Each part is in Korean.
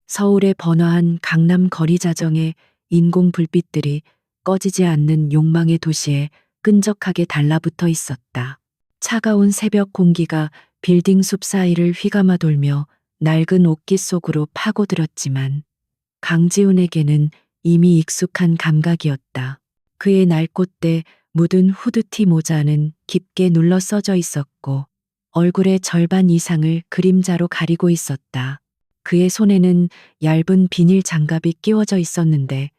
서울의 번화한 강남 거리 자정에 인공 불빛들이 꺼지지 않는 욕망의 도시에 끈적하게 달라붙어 있었다. 차가운 새벽 공기가 빌딩 숲 사이를 휘감아 돌며 낡은 옥기 속으로 파고들었지만 강지훈에게는 이미 익숙한 감각이었다. 그의 날꽃대 묻은 후드티 모자는 깊게 눌러 써져 있었고 얼굴의 절반 이상을 그림자로 가리고 있었다. 그의 손에는 얇은 비닐 장갑이 끼워져 있었는데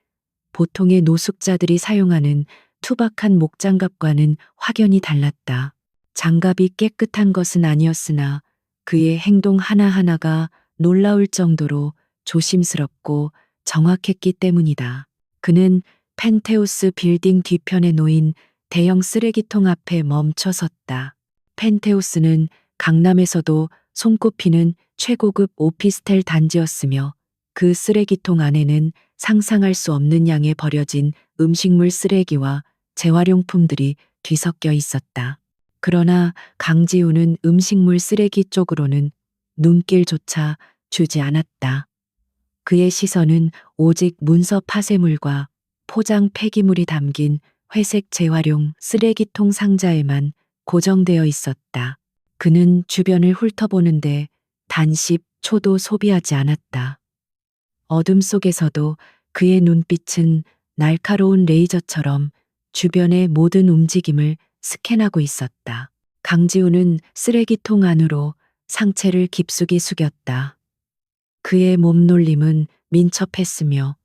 보통의 노숙자들이 사용하는 투박한 목장갑과는 확연히 달랐다. 장갑이 깨끗한 것은 아니었으나 그의 행동 하나하나가 놀라울 정도로 조심스럽고 정확했기 때문이다. 그는 펜테우스 빌딩 뒤편에 놓인 대형 쓰레기통 앞에 멈춰 섰다. 펜테우스는 강남에서도 손꼽히는 최고급 오피스텔 단지였으며 그 쓰레기통 안에는 상상할 수 없는 양의 버려진 음식물 쓰레기와 재활용품들이 뒤섞여 있었다. 그러나 강지우는 음식물 쓰레기 쪽으로는 눈길조차 주지 않았다. 그의 시선은 오직 문서 파쇄물과 포장 폐기물이 담긴 회색 재활용 쓰레기통 상자에만 고정되어 있었다. 그는 주변을 훑어보는데 단 10초도 소비하지 않았다. 어둠 속에서도 그의 눈빛은 날카로운 레이저처럼 주변의 모든 움직임을 스캔하고 있었다. 강지우는 쓰레기통 안으로 상체를 깊숙이 숙였다. 그의 몸놀림은 민첩했으며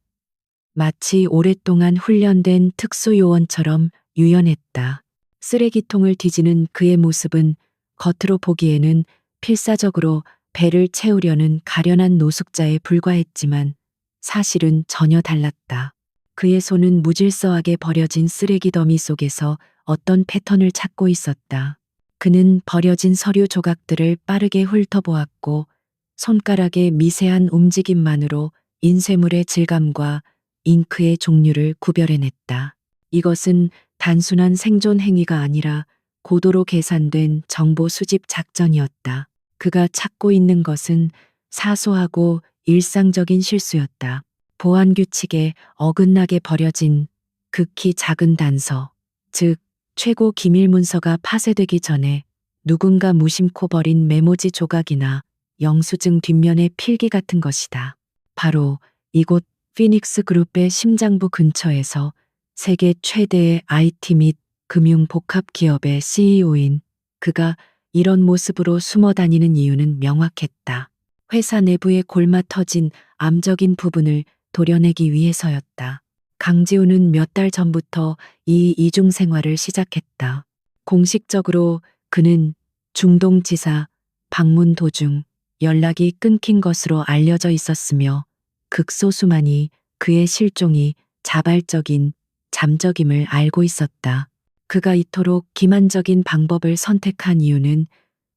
마치 오랫동안 훈련된 특수요원처럼 유연했다. 쓰레기통을 뒤지는 그의 모습은 겉으로 보기에는 필사적으로 배를 채우려는 가련한 노숙자에 불과했지만 사실은 전혀 달랐다. 그의 손은 무질서하게 버려진 쓰레기 더미 속에서 어떤 패턴을 찾고 있었다. 그는 버려진 서류 조각들을 빠르게 훑어보았고 손가락의 미세한 움직임만으로 인쇄물의 질감과 잉크의 종류를 구별해냈다. 이것은 단순한 생존 행위가 아니라 고도로 계산된 정보 수집 작전이었다. 그가 찾고 있는 것은 사소하고 일상적인 실수였다. 보안 규칙에 어긋나게 버려진 극히 작은 단서, 즉 최고 기밀 문서가 파쇄되기 전에 누군가 무심코 버린 메모지 조각이나 영수증 뒷면의 필기 같은 것이다. 바로 이곳 피닉스 그룹의 심장부 근처에서 세계 최대의 IT 및 금융 복합 기업의 CEO인 그가 이런 모습으로 숨어 다니는 이유는 명확했다. 회사 내부의 골마 터진 암적인 부분을 도려내기 위해서였다. 강지우는 몇 달 전부터 이 이중 생활을 시작했다. 공식적으로 그는 중동지사 방문 도중 연락이 끊긴 것으로 알려져 있었으며 극소수만이 그의 실종이 자발적인 잠적임을 알고 있었다. 그가 이토록 기만적인 방법을 선택한 이유는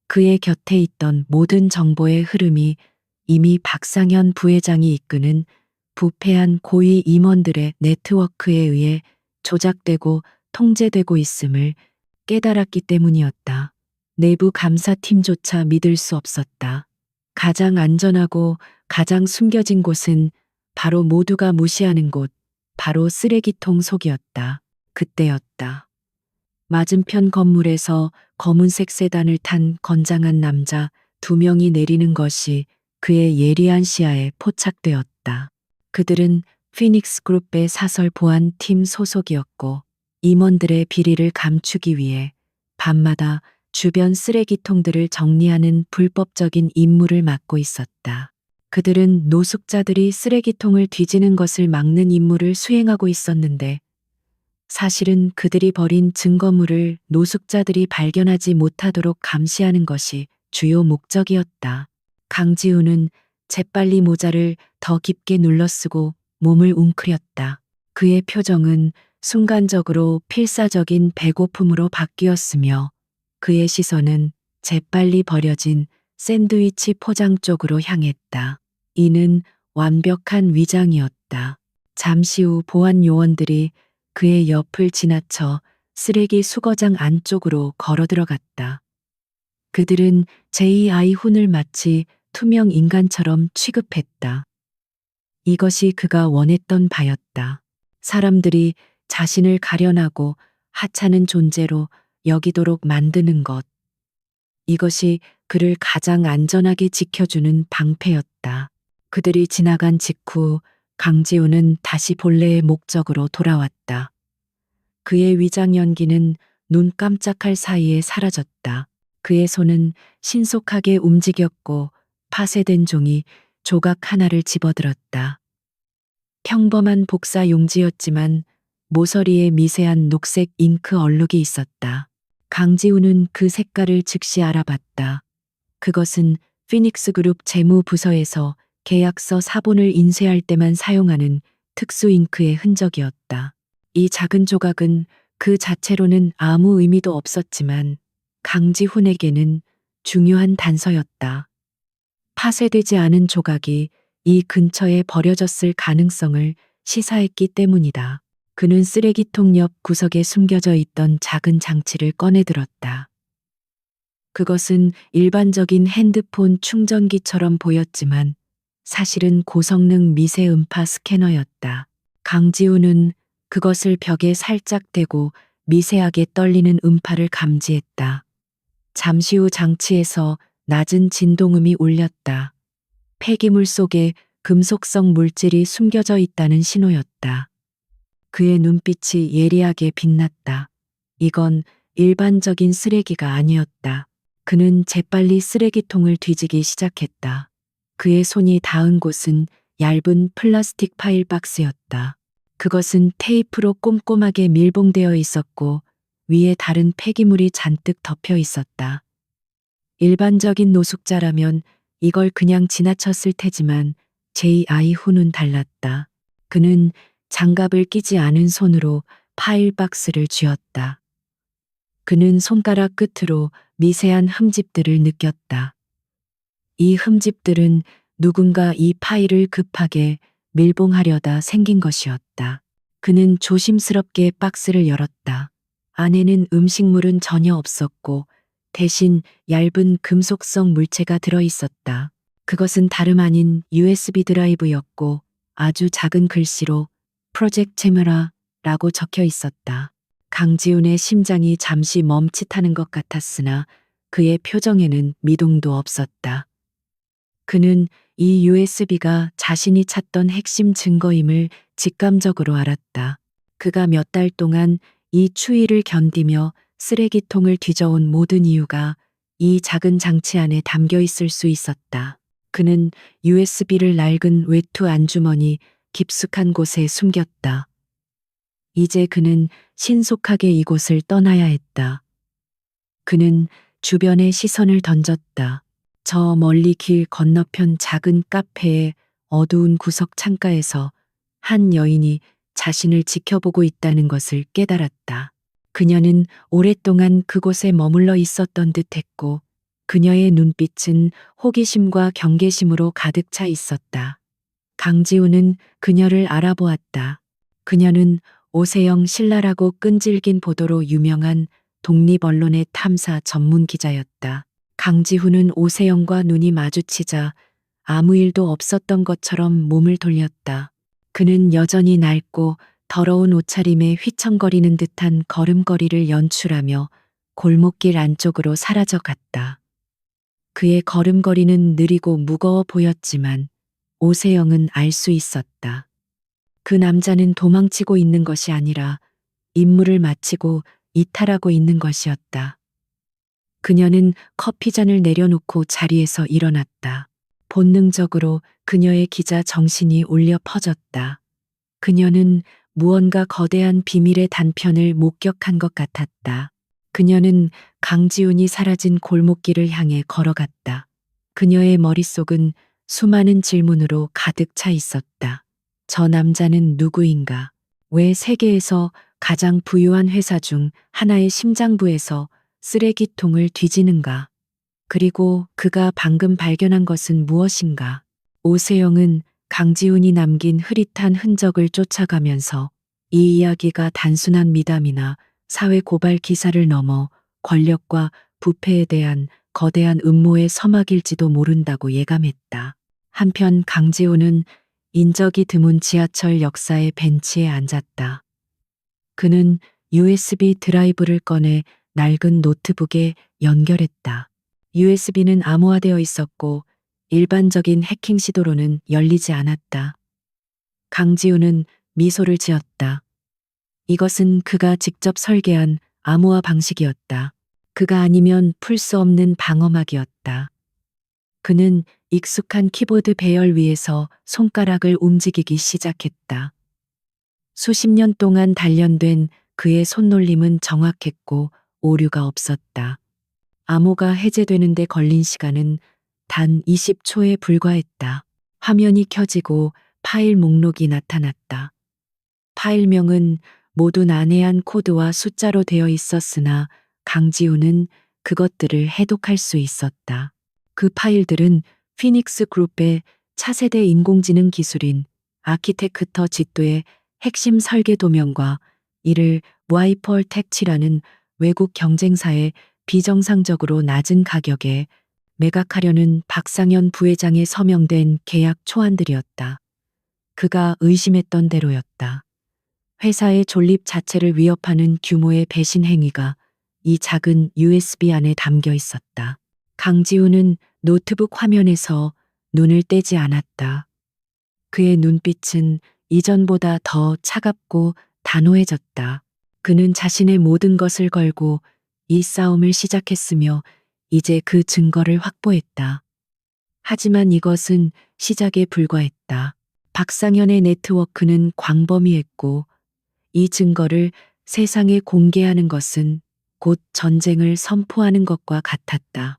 그의 곁에 있던 모든 정보의 흐름이 이미 박상현 부회장이 이끄는 부패한 고위 임원들의 네트워크에 의해 조작되고 통제되고 있음을 깨달았기 때문이었다. 내부 감사팀조차 믿을 수 없었다. 가장 안전하고 가장 숨겨진 곳은 바로 모두가 무시하는 곳, 바로 쓰레기통 속이었다. 그때였다. 맞은편 건물에서 검은색 세단을 탄 건장한 남자 2명이 내리는 것이 그의 예리한 시야에 포착되었다. 그들은 피닉스 그룹의 사설 보안팀 소속이었고 임원들의 비리를 감추기 위해 밤마다 주변 쓰레기통들을 정리하는 불법적인 임무를 맡고 있었다. 그들은 노숙자들이 쓰레기통을 뒤지는 것을 막는 임무를 수행하고 있었는데 사실은 그들이 버린 증거물을 노숙자들이 발견하지 못하도록 감시하는 것이 주요 목적이었다. 강지우는 재빨리 모자를 더 깊게 눌러쓰고 몸을 웅크렸다. 그의 표정은 순간적으로 필사적인 배고픔으로 바뀌었으며 그의 시선은 재빨리 버려진 샌드위치 포장 쪽으로 향했다. 이는 완벽한 위장이었다. 잠시 후 보안 요원들이 그의 옆을 지나쳐 쓰레기 수거장 안쪽으로 걸어 들어갔다. 그들은 제2I 훈을 마치 투명 인간처럼 취급했다. 이것이 그가 원했던 바였다. 사람들이 자신을 가련하고 하찮은 존재로 여기도록 만드는 것. 이것이 그를 가장 안전하게 지켜주는 방패였다. 그들이 지나간 직후 강지우는 다시 본래의 목적으로 돌아왔다. 그의 위장 연기는 눈 깜짝할 사이에 사라졌다. 그의 손은 신속하게 움직였고 파쇄된 종이 조각 하나를 집어들었다. 평범한 복사 용지였지만 모서리에 미세한 녹색 잉크 얼룩이 있었다. 강지우는 그 색깔을 즉시 알아봤다. 그것은 피닉스 그룹 재무부서에서 계약서 사본을 인쇄할 때만 사용하는 특수 잉크의 흔적이었다. 이 작은 조각은 그 자체로는 아무 의미도 없었지만 강지훈에게는 중요한 단서였다. 파쇄되지 않은 조각이 이 근처에 버려졌을 가능성을 시사했기 때문이다. 그는 쓰레기통 옆 구석에 숨겨져 있던 작은 장치를 꺼내들었다. 그것은 일반적인 핸드폰 충전기처럼 보였지만 사실은 고성능 미세 음파 스캐너였다. 강지우는 그것을 벽에 살짝 대고 미세하게 떨리는 음파를 감지했다. 잠시 후 장치에서 낮은 진동음이 울렸다. 폐기물 속에 금속성 물질이 숨겨져 있다는 신호였다. 그의 눈빛이 예리하게 빛났다. 이건 일반적인 쓰레기가 아니었다. 그는 재빨리 쓰레기통을 뒤지기 시작했다. 그의 손이 닿은 곳은 얇은 플라스틱 파일 박스였다. 그것은 테이프로 꼼꼼하게 밀봉되어 있었고 위에 다른 폐기물이 잔뜩 덮여 있었다. 일반적인 노숙자라면 이걸 그냥 지나쳤을 테지만 제2아이훈은 달랐다. 그는 장갑을 끼지 않은 손으로 파일 박스를 쥐었다. 그는 손가락 끝으로 미세한 흠집들을 느꼈다. 이 흠집들은 누군가 이 파일을 급하게 밀봉하려다 생긴 것이었다. 그는 조심스럽게 박스를 열었다. 안에는 음식물은 전혀 없었고 대신 얇은 금속성 물체가 들어 있었다. 그것은 다름 아닌 USB 드라이브였고 아주 작은 글씨로 프로젝트 채무라라고 적혀 있었다. 강지훈의 심장이 잠시 멈칫하는 것 같았으나 그의 표정에는 미동도 없었다. 그는 이 USB가 자신이 찾던 핵심 증거임을 직감적으로 알았다. 그가 몇 달 동안 이 추위를 견디며 쓰레기통을 뒤져온 모든 이유가 이 작은 장치 안에 담겨 있을 수 있었다. 그는 USB를 낡은 외투 안주머니 깊숙한 곳에 숨겼다. 이제 그는 신속하게 이곳을 떠나야 했다. 그는 주변에 시선을 던졌다. 저 멀리 길 건너편 작은 카페의 어두운 구석 창가에서 한 여인이 자신을 지켜보고 있다는 것을 깨달았다. 그녀는 오랫동안 그곳에 머물러 있었던 듯했고 그녀의 눈빛은 호기심과 경계심으로 가득 차 있었다. 강지우는 그녀를 알아보았다. 그녀는 오세영 신라라고 끈질긴 보도로 유명한 독립언론의 탐사 전문 기자였다. 강지훈은 오세영과 눈이 마주치자 아무 일도 없었던 것처럼 몸을 돌렸다. 그는 여전히 낡고 더러운 옷차림에 휘청거리는 듯한 걸음걸이를 연출하며 골목길 안쪽으로 사라져 갔다. 그의 걸음걸이는 느리고 무거워 보였지만 오세영은 알 수 있었다. 그 남자는 도망치고 있는 것이 아니라 임무를 마치고 이탈하고 있는 것이었다. 그녀는 커피잔을 내려놓고 자리에서 일어났다. 본능적으로 그녀의 기자 정신이 울려 퍼졌다. 그녀는 무언가 거대한 비밀의 단편을 목격한 것 같았다. 그녀는 강지훈이 사라진 골목길을 향해 걸어갔다. 그녀의 머릿속은 수많은 질문으로 가득 차 있었다. 저 남자는 누구인가? 왜 세계에서 가장 부유한 회사 중 하나의 심장부에서 쓰레기통을 뒤지는가? 그리고 그가 방금 발견한 것은 무엇인가? 오세영은 강지훈이 남긴 흐릿한 흔적을 쫓아가면서 이 이야기가 단순한 미담이나 사회 고발 기사를 넘어 권력과 부패에 대한 거대한 음모의 서막일지도 모른다고 예감했다. 한편 강지훈은 인적이 드문 지하철 역사의 벤치에 앉았다. 그는 USB 드라이브를 꺼내 낡은 노트북에 연결했다. USB는 암호화되어 있었고 일반적인 해킹 시도로는 열리지 않았다. 강지우는 미소를 지었다. 이것은 그가 직접 설계한 암호화 방식이었다. 그가 아니면 풀 수 없는 방어막이었다. 그는 익숙한 키보드 배열 위에서 손가락을 움직이기 시작했다. 수십 년 동안 단련된 그의 손놀림은 정확했고 오류가 없었다. 암호가 해제되는데 걸린 시간은 단 20초에 불과했다. 화면이 켜지고 파일 목록이 나타났다. 파일명은 모두 난해한 코드와 숫자로 되어 있었으나 강지우는 그것들을 해독할 수 있었다. 그 파일들은 피닉스 그룹의 차세대 인공지능 기술인 아키텍처 지도의 핵심 설계 도면과 이를 와이펄 택치라는 외국 경쟁사에 비정상적으로 낮은 가격에 매각하려는 박상현 부회장에 서명된 계약 초안들이었다. 그가 의심했던 대로였다. 회사의 존립 자체를 위협하는 규모의 배신 행위가 이 작은 USB 안에 담겨 있었다. 강지우는 노트북 화면에서 눈을 떼지 않았다. 그의 눈빛은 이전보다 더 차갑고 단호해졌다. 그는 자신의 모든 것을 걸고 이 싸움을 시작했으며 이제 그 증거를 확보했다. 하지만 이것은 시작에 불과했다. 박상현의 네트워크는 광범위했고 이 증거를 세상에 공개하는 것은 곧 전쟁을 선포하는 것과 같았다.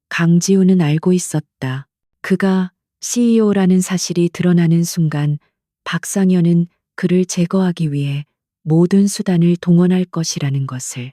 강지우는 알고 있었다. 그가 CEO라는 사실이 드러나는 순간 박상현은 그를 제거하기 위해 모든 수단을 동원할 것이라는 것을.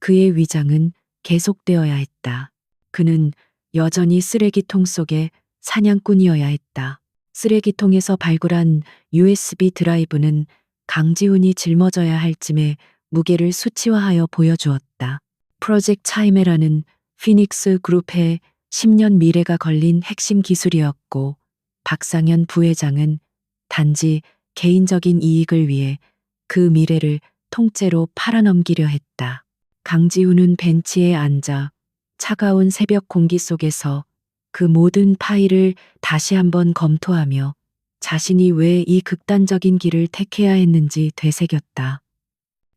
그의 위장은 계속되어야 했다. 그는 여전히 쓰레기통 속의 사냥꾼이어야 했다. 쓰레기통에서 발굴한 USB 드라이브는 강지훈이 짊어져야 할 짐의 무게를 수치화하여 보여주었다. 프로젝트 차이메라는 피닉스 그룹의 10년 미래가 걸린 핵심 기술이었고 박상현 부회장은 단지 개인적인 이익을 위해 그 미래를 통째로 팔아넘기려 했다. 강지훈은 벤치에 앉아 차가운 새벽 공기 속에서 그 모든 파일을 다시 한번 검토하며 자신이 왜 이 극단적인 길을 택해야 했는지 되새겼다.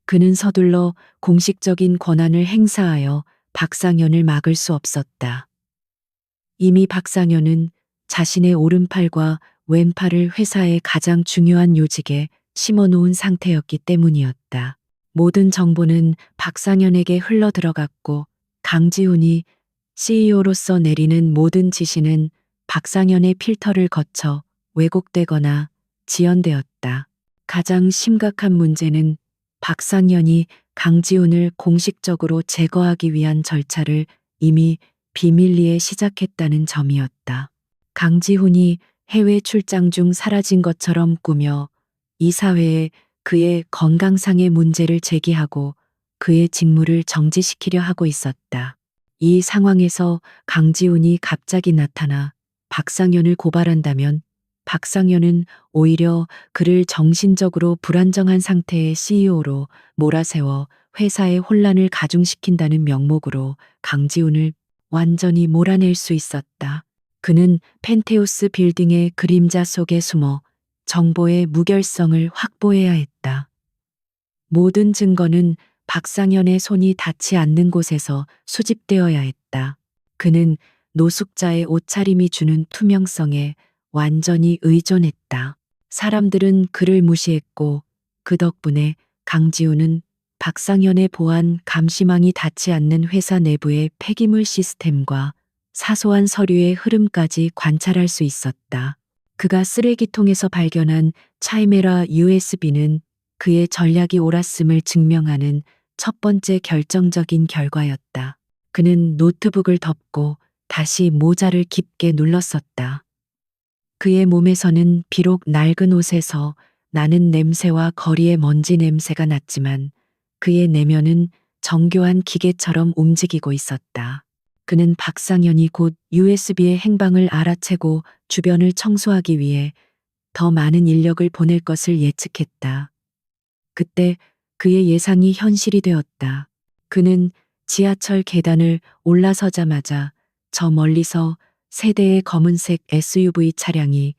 그는 서둘러 공식적인 권한을 행사하여 박상현을 막을 수 없었다. 이미 박상현은 자신의 오른팔과 왼팔을 회사의 가장 중요한 요직에 심어놓은 상태였기 때문이었다. 모든 정보는 박상현에게 흘러 들어갔고 강지훈이 CEO로서 내리는 모든 지시는 박상현의 필터를 거쳐 왜곡되거나 지연되었다. 가장 심각한 문제는 박상현이 강지훈을 공식적으로 제거하기 위한 절차를 이미 비밀리에 시작했다는 점이었다. 강지훈이 해외 출장 중 사라진 것처럼 꾸며 이 사회에 그의 건강상의 문제를 제기하고 그의 직무를 정지시키려 하고 있었다. 이 상황에서 강지훈이 갑자기 나타나 박상현을 고발한다면 박상현은 오히려 그를 정신적으로 불안정한 상태의 CEO로 몰아세워 회사의 혼란을 가중시킨다는 명목으로 강지훈을 완전히 몰아낼 수 있었다. 그는 펜테우스 빌딩의 그림자 속에 숨어 정보의 무결성을 확보해야 했다. 모든 증거는 박상현의 손이 닿지 않는 곳에서 수집되어야 했다. 그는 노숙자의 옷차림이 주는 투명성에 완전히 의존했다. 사람들은 그를 무시했고 그 덕분에 강지훈은 박상현의 보안 감시망이 닿지 않는 회사 내부의 폐기물 시스템과 사소한 서류의 흐름까지 관찰할 수 있었다. 그가 쓰레기통에서 발견한 차이메라 USB는 그의 전략이 옳았음을 증명하는 첫 번째 결정적인 결과였다. 그는 노트북을 덮고 다시 모자를 깊게 눌렀었다. 그의 몸에서는 비록 낡은 옷에서 나는 냄새와 거리의 먼지 냄새가 났지만 그의 내면은 정교한 기계처럼 움직이고 있었다. 그는 박상현이 곧 USB의 행방을 알아채고 주변을 청소하기 위해 더 많은 인력을 보낼 것을 예측했다. 그때 그의 예상이 현실이 되었다. 그는 지하철 계단을 올라서자마자 저 멀리서 세 대의 검은색 SUV 차량이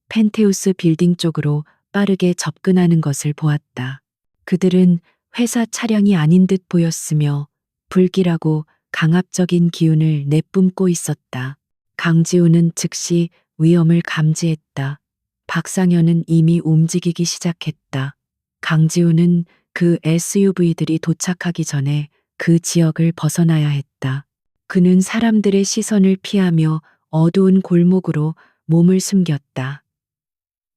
펜테우스 빌딩 쪽으로 빠르게 접근하는 것을 보았다. 그들은 회사 차량이 아닌 듯 보였으며 불길하고 강압적인 기운을 내뿜고 있었다. 강지우는 즉시 위험을 감지했다. 박상현은 이미 움직이기 시작했다. 강지우는 그 SUV들이 도착하기 전에 그 지역을 벗어나야 했다. 그는 사람들의 시선을 피하며 어두운 골목으로 몸을 숨겼다.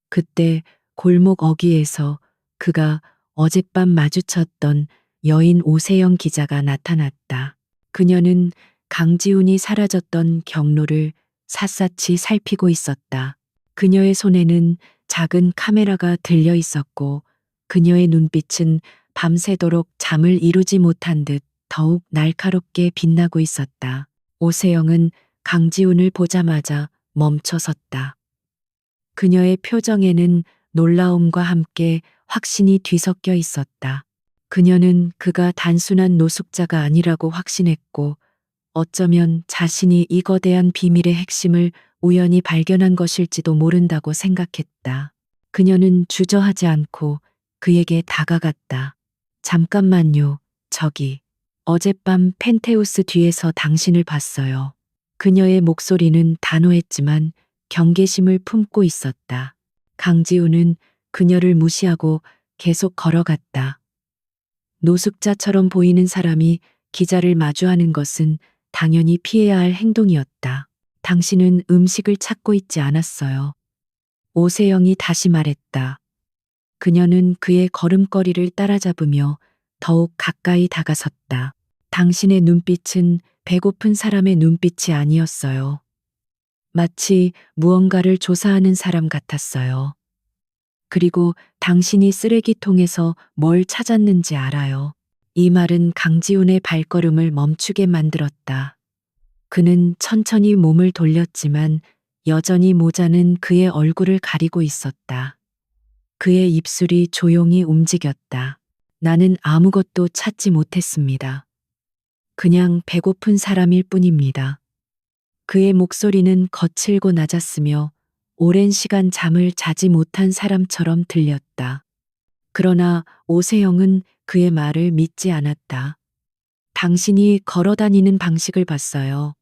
그때 골목 어귀에서 그가 어젯밤 마주쳤던 여인 오세영 기자가 나타났다. 그녀는 강지훈이 사라졌던 경로를 샅샅이 살피고 있었다. 그녀의 손에는 작은 카메라가 들려 있었고 그녀의 눈빛은 밤새도록 잠을 이루지 못한 듯 더욱 날카롭게 빛나고 있었다. 오세영은 강지훈을 보자마자 멈춰섰다. 그녀의 표정에는 놀라움과 함께 확신이 뒤섞여 있었다. 그녀는 그가 단순한 노숙자가 아니라고 확신했고 어쩌면 자신이 이 거대한 비밀의 핵심을 우연히 발견한 것일지도 모른다고 생각했다. 그녀는 주저하지 않고 그에게 다가갔다. 잠깐만요, 저기. 어젯밤 펜테우스 뒤에서 당신을 봤어요. 그녀의 목소리는 단호했지만 경계심을 품고 있었다. 강지우는 그녀를 무시하고 계속 걸어갔다. 노숙자처럼 보이는 사람이 기자를 마주하는 것은 당연히 피해야 할 행동이었다. 당신은 음식을 찾고 있지 않았어요. 오세영이 다시 말했다. 그녀는 그의 걸음걸이를 따라잡으며 더욱 가까이 다가섰다. 당신의 눈빛은 배고픈 사람의 눈빛이 아니었어요. 마치 무언가를 조사하는 사람 같았어요. 그리고 당신이 쓰레기통에서 뭘 찾았는지 알아요. 이 말은 강지훈의 발걸음을 멈추게 만들었다. 그는 천천히 몸을 돌렸지만 여전히 모자는 그의 얼굴을 가리고 있었다. 그의 입술이 조용히 움직였다. 나는 아무것도 찾지 못했습니다. 그냥 배고픈 사람일 뿐입니다. 그의 목소리는 거칠고 낮았으며 오랜 시간 잠을 자지 못한 사람처럼 들렸다. 그러나 오세영은 그의 말을 믿지 않았다. 당신이 걸어다니는 방식을 봤어요.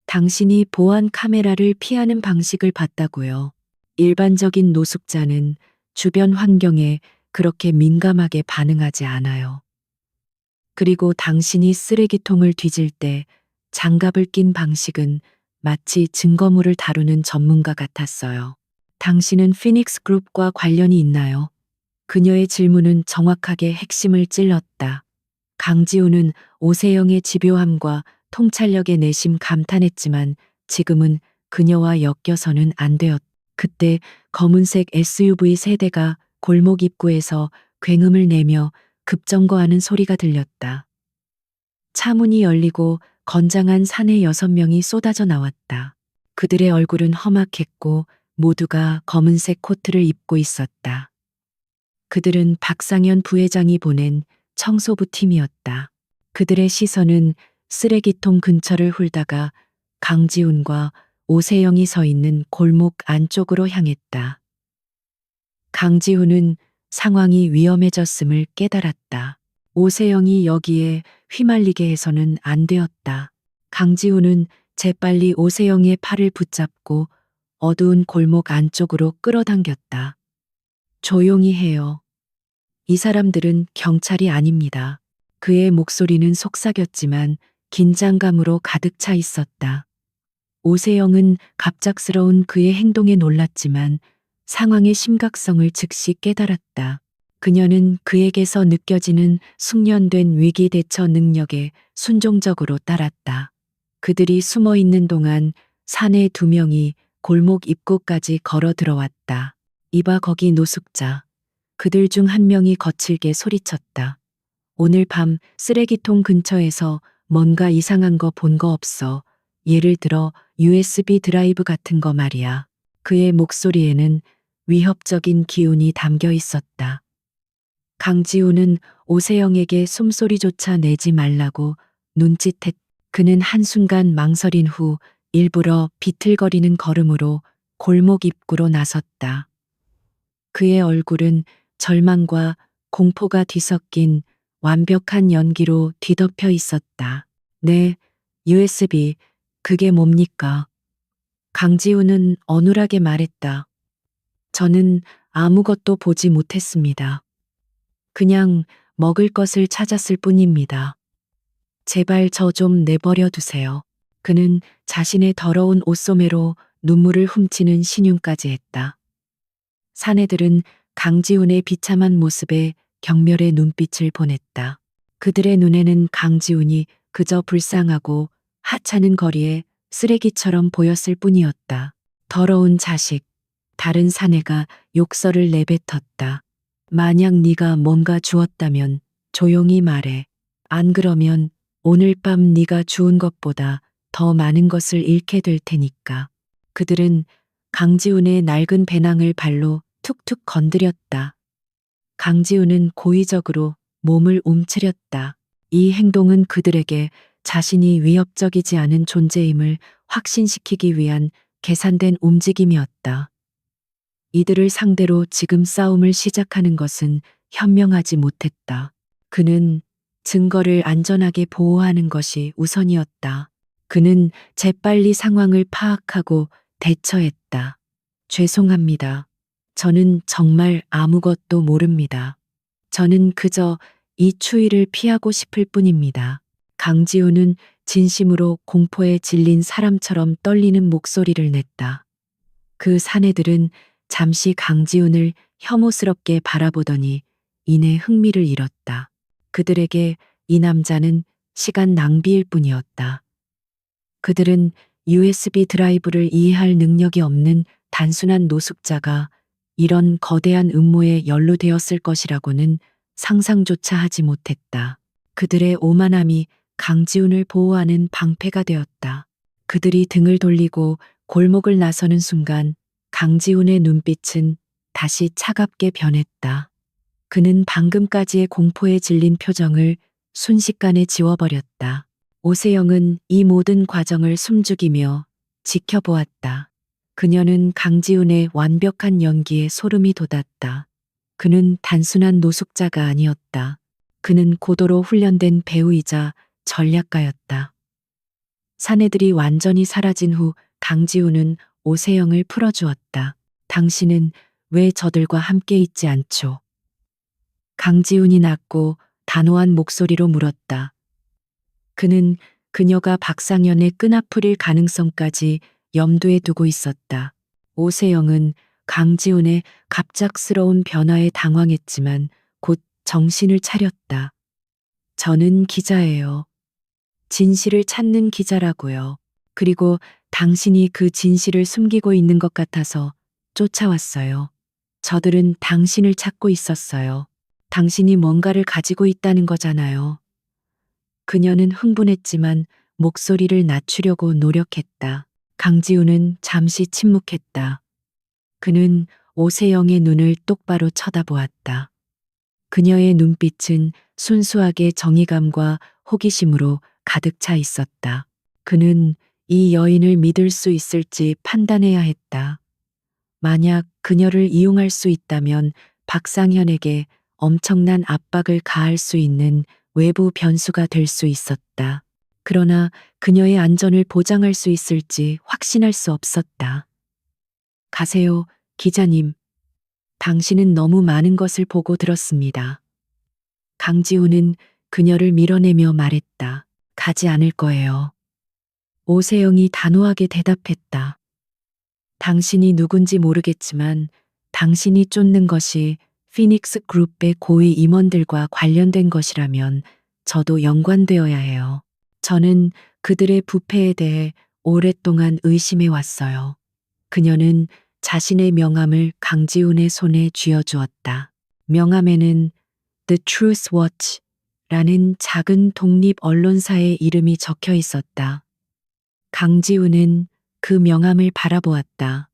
당신이 보안 카메라를 피하는 방식을 봤다고요. 일반적인 노숙자는 주변 환경에 그렇게 민감하게 반응하지 않아요. 그리고 당신이 쓰레기통을 뒤질 때 장갑을 낀 방식은 마치 증거물을 다루는 전문가 같았어요. 당신은 피닉스 그룹과 관련이 있나요? 그녀의 질문은 정확하게 핵심을 찔렀다. 강지우는 오세영의 집요함과 통찰력에 내심 감탄했지만 지금은 그녀와 엮여서는 안 되었다. 그때 검은색 SUV 세대가 골목 입구에서 굉음을 내며 급정거하는 소리가 들렸다. 차문이 열리고 건장한 사내 6명이 쏟아져 나왔다. 그들의 얼굴은 험악했고 모두가 검은색 코트를 입고 있었다. 그들은 박상현 부회장이 보낸 청소부 팀이었다. 그들의 시선은 쓰레기통 근처를 훑다가 강지훈과 오세영이 서 있는 골목 안쪽으로 향했다. 강지훈은 상황이 위험해졌음을 깨달았다. 오세영이 여기에 휘말리게 해서는 안 되었다. 강지훈은 재빨리 오세영의 팔을 붙잡고 어두운 골목 안쪽으로 끌어당겼다. 조용히 해요. 이 사람들은 경찰이 아닙니다. 그의 목소리는 속삭였지만 긴장감으로 가득 차 있었다. 오세영은 갑작스러운 그의 행동에 놀랐지만 상황의 심각성을 즉시 깨달았다. 그녀는 그에게서 느껴지는 숙련된 위기 대처 능력에 순종적으로 따랐다. 그들이 숨어 있는 동안 사내 2명이 골목 입구까지 걸어 들어왔다. 이봐 거기 노숙자. 그들 중 한 명이 거칠게 소리쳤다. 오늘 밤 쓰레기통 근처에서 뭔가 이상한 거 본 거 없어. 예를 들어 USB 드라이브 같은 거 말이야. 그의 목소리에는 위협적인 기운이 담겨 있었다. 강지우는 오세영에게 숨소리조차 내지 말라고 눈짓했. 그는 한순간 망설인 후 일부러 비틀거리는 걸음으로 골목 입구로 나섰다. 그의 얼굴은 절망과 공포가 뒤섞인 완벽한 연기로 뒤덮여 있었다. 네, USB, 그게 뭡니까? 강지우는 어눌하게 말했다. 저는 아무것도 보지 못했습니다. 그냥 먹을 것을 찾았을 뿐입니다. 제발 저 좀 내버려 두세요. 그는 자신의 더러운 옷소매로 눈물을 훔치는 신용까지 했다. 사내들은 강지훈의 비참한 모습에 경멸의 눈빛을 보냈다. 그들의 눈에는 강지훈이 그저 불쌍하고 하찮은 거리에 쓰레기처럼 보였을 뿐이었다. 더러운 자식. 다른 사내가 욕설을 내뱉었다. 만약 네가 뭔가 주었다면 조용히 말해. 안 그러면 오늘 밤 네가 주운 것보다 더 많은 것을 잃게 될 테니까. 그들은 강지훈의 낡은 배낭을 발로 툭툭 건드렸다. 강지훈은 고의적으로 몸을 움츠렸다. 이 행동은 그들에게 자신이 위협적이지 않은 존재임을 확신시키기 위한 계산된 움직임이었다. 이들을 상대로 지금 싸움을 시작하는 것은 현명하지 못했다. 그는 증거를 안전하게 보호하는 것이 우선이었다. 그는 재빨리 상황을 파악하고 대처했다. 죄송합니다. 저는 정말 아무것도 모릅니다. 저는 그저 이 추위를 피하고 싶을 뿐입니다. 강지우는 진심으로 공포에 질린 사람처럼 떨리는 목소리를 냈다. 그 사내들은 잠시 강지훈을 혐오스럽게 바라보더니 이내 흥미를 잃었다. 그들에게 이 남자는 시간 낭비일 뿐이었다. 그들은 USB 드라이브를 이해할 능력이 없는 단순한 노숙자가 이런 거대한 음모에 연루되었을 것이라고는 상상조차 하지 못했다. 그들의 오만함이 강지훈을 보호하는 방패가 되었다. 그들이 등을 돌리고 골목을 나서는 순간 강지훈의 눈빛은 다시 차갑게 변했다. 그는 방금까지의 공포에 질린 표정을 순식간에 지워버렸다. 오세영은 이 모든 과정을 숨죽이며 지켜보았다. 그녀는 강지훈의 완벽한 연기에 소름이 돋았다. 그는 단순한 노숙자가 아니었다. 그는 고도로 훈련된 배우이자 전략가였다. 사내들이 완전히 사라진 후 강지훈은 오세영을 풀어주었다. 당신은 왜 저들과 함께 있지 않죠? 강지훈이 낮고 단호한 목소리로 물었다. 그는 그녀가 박상현의 끈앞풀일 가능성까지 염두에 두고 있었다. 오세영은 강지훈의 갑작스러운 변화에 당황했지만 곧 정신을 차렸다. 저는 기자예요. 진실을 찾는 기자라고요. 그리고 당신이 그 진실을 숨기고 있는 것 같아서 쫓아왔어요. 저들은 당신을 찾고 있었어요. 당신이 뭔가를 가지고 있다는 거잖아요. 그녀는 흥분했지만 목소리를 낮추려고 노력했다. 강지우는 잠시 침묵했다. 그는 오세영의 눈을 똑바로 쳐다보았다. 그녀의 눈빛은 순수하게 정의감과 호기심으로 가득 차 있었다. 그는 이 여인을 믿을 수 있을지 판단해야 했다. 만약 그녀를 이용할 수 있다면 박상현에게 엄청난 압박을 가할 수 있는 외부 변수가 될 수 있었다. 그러나 그녀의 안전을 보장할 수 있을지 확신할 수 없었다. 가세요, 기자님. 당신은 너무 많은 것을 보고 들었습니다. 강지우는 그녀를 밀어내며 말했다. 가지 않을 거예요. 오세영이 단호하게 대답했다. 당신이 누군지 모르겠지만 당신이 쫓는 것이 피닉스 그룹의 고위 임원들과 관련된 것이라면 저도 연관되어야 해요. 저는 그들의 부패에 대해 오랫동안 의심해 왔어요. 그녀는 자신의 명함을 강지훈의 손에 쥐어주었다. 명함에는 The Truth Watch 라는 작은 독립 언론사의 이름이 적혀 있었다. 강지우는 그 명함을 바라보았다.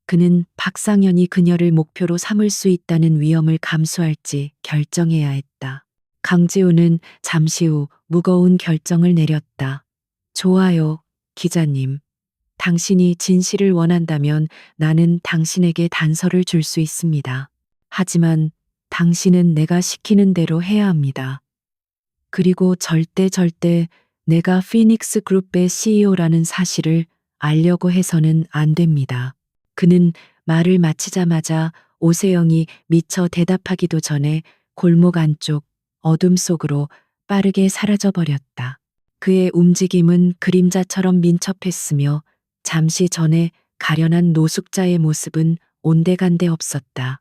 그는 박상현이 그녀를 목표로 삼을 수 있다는 위험을 감수할지 결정해야 했다. 강지우는 잠시 후 무거운 결정을 내렸다. 좋아요, 기자님. 당신이 진실을 원한다면 나는 당신에게 단서를 줄 수 있습니다. 하지만 당신은 내가 시키는 대로 해야 합니다. 그리고 절대 내가 피닉스 그룹의 CEO라는 사실을 알려고 해서는 안 됩니다. 그는 말을 마치자마자 오세영이 미처 대답하기도 전에 골목 안쪽 어둠 속으로 빠르게 사라져 버렸다. 그의 움직임은 그림자처럼 민첩했으며 잠시 전에 가련한 노숙자의 모습은 온데간데 없었다.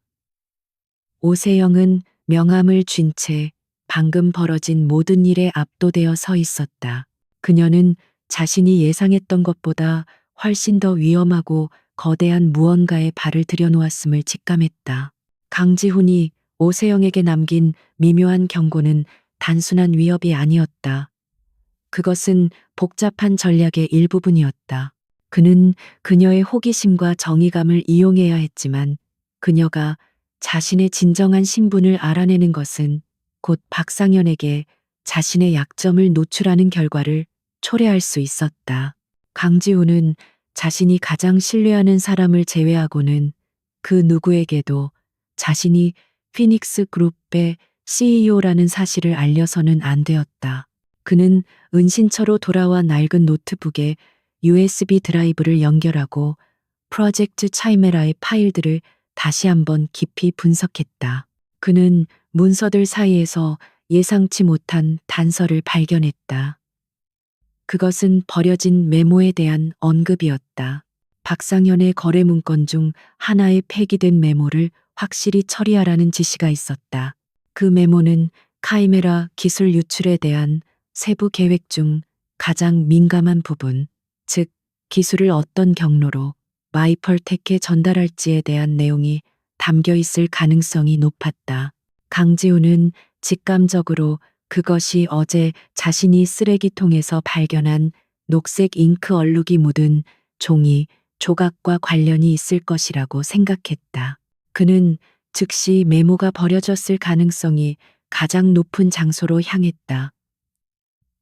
오세영은 명함을 쥔 채 방금 벌어진 모든 일에 압도되어 서 있었다. 그녀는 자신이 예상했던 것보다 훨씬 더 위험하고 거대한 무언가에 발을 들여놓았음을 직감했다. 강지훈이 오세영에게 남긴 미묘한 경고는 단순한 위협이 아니었다. 그것은 복잡한 전략의 일부분이었다. 그는 그녀의 호기심과 정의감을 이용해야 했지만 그녀가 자신의 진정한 신분을 알아내는 것은 곧 박상현에게 자신의 약점을 노출하는 결과를 초래할 수 있었다. 강지우는 자신이 가장 신뢰하는 사람을 제외하고는 그 누구에게도 자신이 피닉스 그룹의 CEO라는 사실을 알려서는 안 되었다. 그는 은신처로 돌아와 낡은 노트북에 USB 드라이브를 연결하고 프로젝트 차이메라의 파일들을 다시 한번 깊이 분석했다. 그는 문서들 사이에서 예상치 못한 단서를 발견했다. 그것은 버려진 메모에 대한 언급이었다. 박상현의 거래 문건 중 하나에 폐기된 메모를 확실히 처리하라는 지시가 있었다. 그 메모는 카이메라 기술 유출에 대한 세부 계획 중 가장 민감한 부분, 즉 기술을 어떤 경로로 마이펄텍에 전달할지에 대한 내용이 담겨 있을 가능성이 높았다. 강지우는 직감적으로 그것이 어제 자신이 쓰레기통에서 발견한 녹색 잉크 얼룩이 묻은 종이 조각과 관련이 있을 것이라고 생각했다. 그는 즉시 메모가 버려졌을 가능성이 가장 높은 장소로 향했다.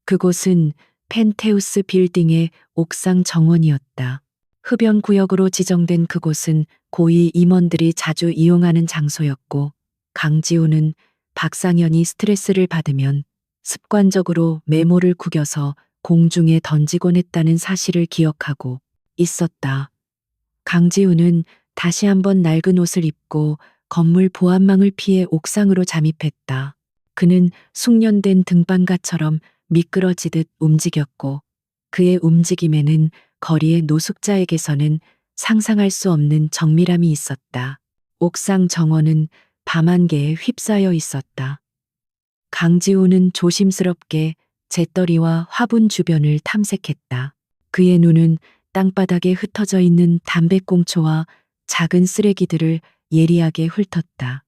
그곳은 펜테우스 빌딩의 옥상 정원이었다. 흡연 구역으로 지정된 그곳은 고위 임원들이 자주 이용하는 장소였고 강지우는 박상현이 스트레스를 받으면 습관적으로 메모를 구겨서 공중에 던지곤 했다는 사실을 기억하고 있었다. 강지우는 다시 한번 낡은 옷을 입고 건물 보안망을 피해 옥상으로 잠입했다. 그는 숙련된 등반가처럼 미끄러지듯 움직였고 그의 움직임에는 거리의 노숙자에게서는 상상할 수 없는 정밀함이 있었다. 옥상 정원은 밤안개에 휩싸여 있었다. 강지우는 조심스럽게 재떨이와 화분 주변을 탐색했다. 그의 눈은 땅바닥에 흩어져 있는 담배꽁초와 작은 쓰레기들을 예리하게 훑었다.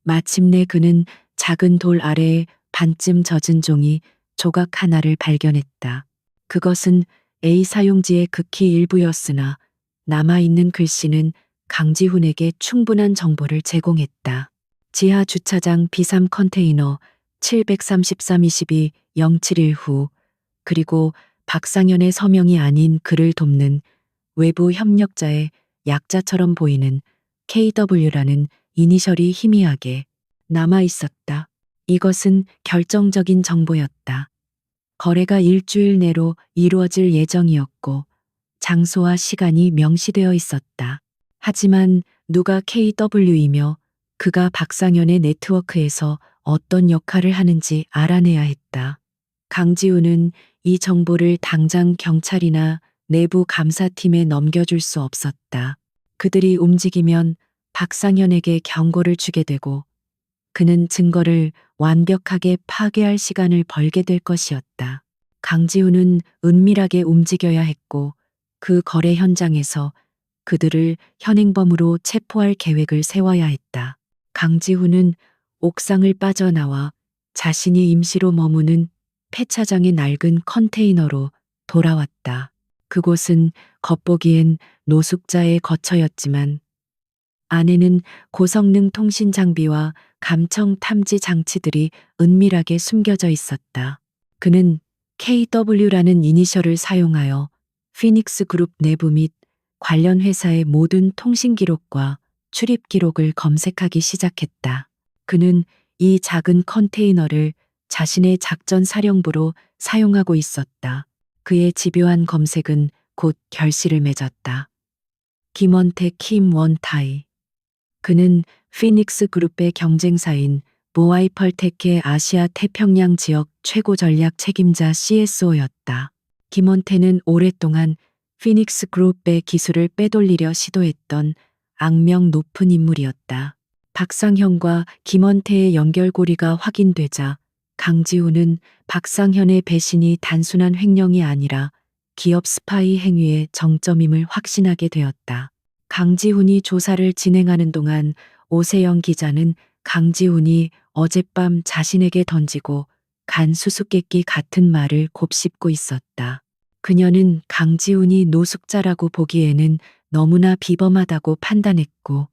마침내 그는 작은 돌 아래에 반쯤 젖은 종이 조각 하나를 발견했다. 그것은 A 사용지의 극히 일부였으나 남아있는 글씨는 강지훈에게 충분한 정보를 제공했다. 지하 주차장 B3 컨테이너 733-22-071 후 그리고 박상현의 서명이 아닌 그를 돕는 외부 협력자의 약자처럼 보이는 KW라는 이니셜이 희미하게 남아 있었다. 이것은 결정적인 정보였다. 거래가 일주일 내로 이루어질 예정이었고 장소와 시간이 명시되어 있었다. 하지만 누가 KW이며 그가 박상현의 네트워크에서 어떤 역할을 하는지 알아내야 했다. 강지우는 이 정보를 당장 경찰이나 내부 감사팀에 넘겨줄 수 없었다. 그들이 움직이면 박상현에게 경고를 주게 되고 그는 증거를 완벽하게 파괴할 시간을 벌게 될 것이었다. 강지우는 은밀하게 움직여야 했고 그 거래 현장에서 그들을 현행범으로 체포할 계획을 세워야 했다. 강지우는 옥상을 빠져나와 자신이 임시로 머무는 폐차장의 낡은 컨테이너로 돌아왔다. 그곳은 겉보기엔 노숙자의 거처였지만 안에는 고성능 통신 장비와 감청 탐지 장치들이 은밀하게 숨겨져 있었다. 그는 KW라는 이니셜을 사용하여 피닉스 그룹 내부 및 관련 회사의 모든 통신 기록과 출입 기록을 검색하기 시작했다. 그는 이 작은 컨테이너를 자신의 작전 사령부로 사용하고 있었다. 그의 집요한 검색은 곧 결실을 맺었다. 김원택 김원타이. 그는 피닉스 그룹의 경쟁사인 모아이펄테크의 아시아 태평양 지역 최고 전략 책임자 CSO였다. 김원태는 오랫동안 피닉스 그룹의 기술을 빼돌리려 시도했던 악명 높은 인물이었다. 박상현과 김원태의 연결고리가 확인되자 강지훈은 박상현의 배신이 단순한 횡령이 아니라 기업 스파이 행위의 정점임을 확신하게 되었다. 강지훈이 조사를 진행하는 동안 오세영 기자는 강지훈이 어젯밤 자신에게 던지고 간 수수께끼 같은 말을 곱씹고 있었다. 그녀는 강지훈이 노숙자라고 보기에는 너무나 비범하다고 판단했고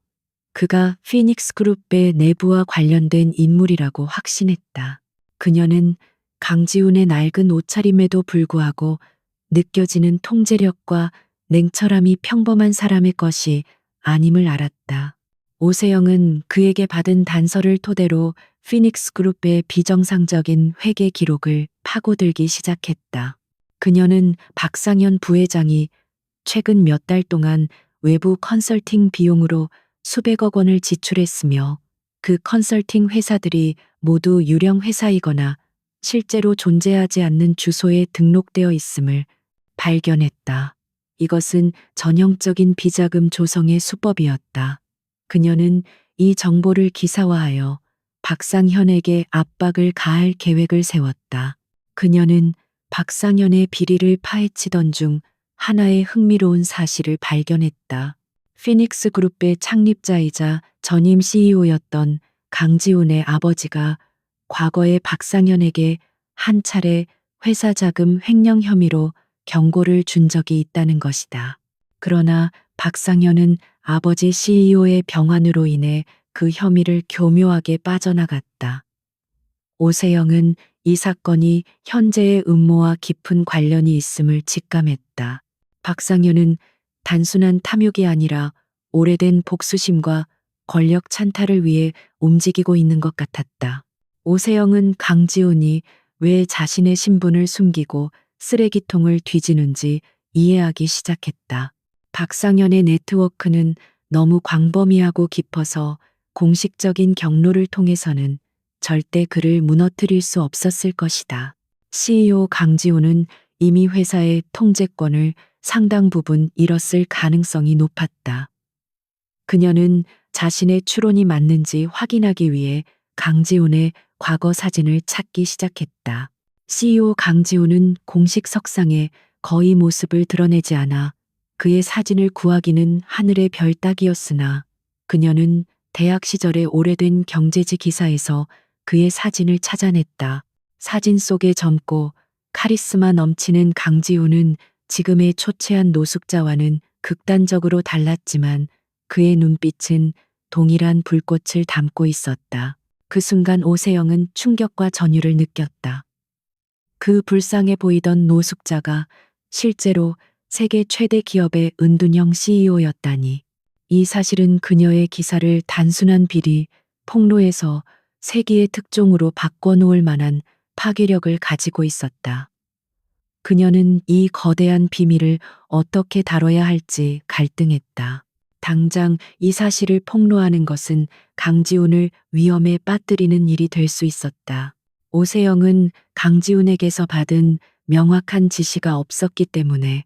그가 피닉스 그룹의 내부와 관련된 인물이라고 확신했다. 그녀는 강지훈의 낡은 옷차림에도 불구하고 느껴지는 통제력과 냉철함이 평범한 사람의 것이 아님을 알았다. 오세영은 그에게 받은 단서를 토대로 피닉스 그룹의 비정상적인 회계 기록을 파고들기 시작했다. 그녀는 박상현 부회장이 최근 몇 달 동안 외부 컨설팅 비용으로 수백억 원을 지출했으며 그 컨설팅 회사들이 모두 유령 회사이거나 실제로 존재하지 않는 주소에 등록되어 있음을 발견했다. 이것은 전형적인 비자금 조성의 수법이었다. 그녀는 이 정보를 기사화하여 박상현에게 압박을 가할 계획을 세웠다. 그녀는 박상현의 비리를 파헤치던 중 하나의 흥미로운 사실을 발견했다. 피닉스 그룹의 창립자이자 전임 CEO였던 강지훈의 아버지가 과거에 박상현에게 한 차례 회사 자금 횡령 혐의로 경고를 준 적이 있다는 것이다. 그러나 박상현은 아버지 CEO의 병환으로 인해 그 혐의를 교묘하게 빠져나갔다. 오세영은 이 사건이 현재의 음모와 깊은 관련이 있음을 직감했다. 박상현은 단순한 탐욕이 아니라 오래된 복수심과 권력 찬탈을 위해 움직이고 있는 것 같았다. 오세영은 강지훈이 왜 자신의 신분을 숨기고 쓰레기통을 뒤지는지 이해하기 시작했다. 박상현의 네트워크는 너무 광범위하고 깊어서 공식적인 경로를 통해서는 절대 그를 무너뜨릴 수 없었을 것이다. CEO 강지훈은 이미 회사의 통제권을 상당 부분 잃었을 가능성이 높았다. 그녀는 자신의 추론이 맞는지 확인하기 위해 강지훈의 과거 사진을 찾기 시작했다. CEO 강지훈은 공식 석상에 거의 모습을 드러내지 않아 그의 사진을 구하기는 하늘의 별 따기였으나 그녀는 대학 시절의 오래된 경제지 기사에서 그의 사진을 찾아냈다. 사진 속에 젊고 카리스마 넘치는 강지훈은 지금의 초췌한 노숙자와는 극단적으로 달랐지만 그의 눈빛은 동일한 불꽃을 담고 있었다. 그 순간 오세영은 충격과 전율을 느꼈다. 그 불쌍해 보이던 노숙자가 실제로 세계 최대 기업의 은둔형 CEO였다니. 이 사실은 그녀의 기사를 단순한 비리, 폭로에서 세기의 특종으로 바꿔놓을 만한 파괴력을 가지고 있었다. 그녀는 이 거대한 비밀을 어떻게 다뤄야 할지 갈등했다. 당장 이 사실을 폭로하는 것은 강지훈을 위험에 빠뜨리는 일이 될 수 있었다. 오세영은 강지훈에게서 받은 명확한 지시가 없었기 때문에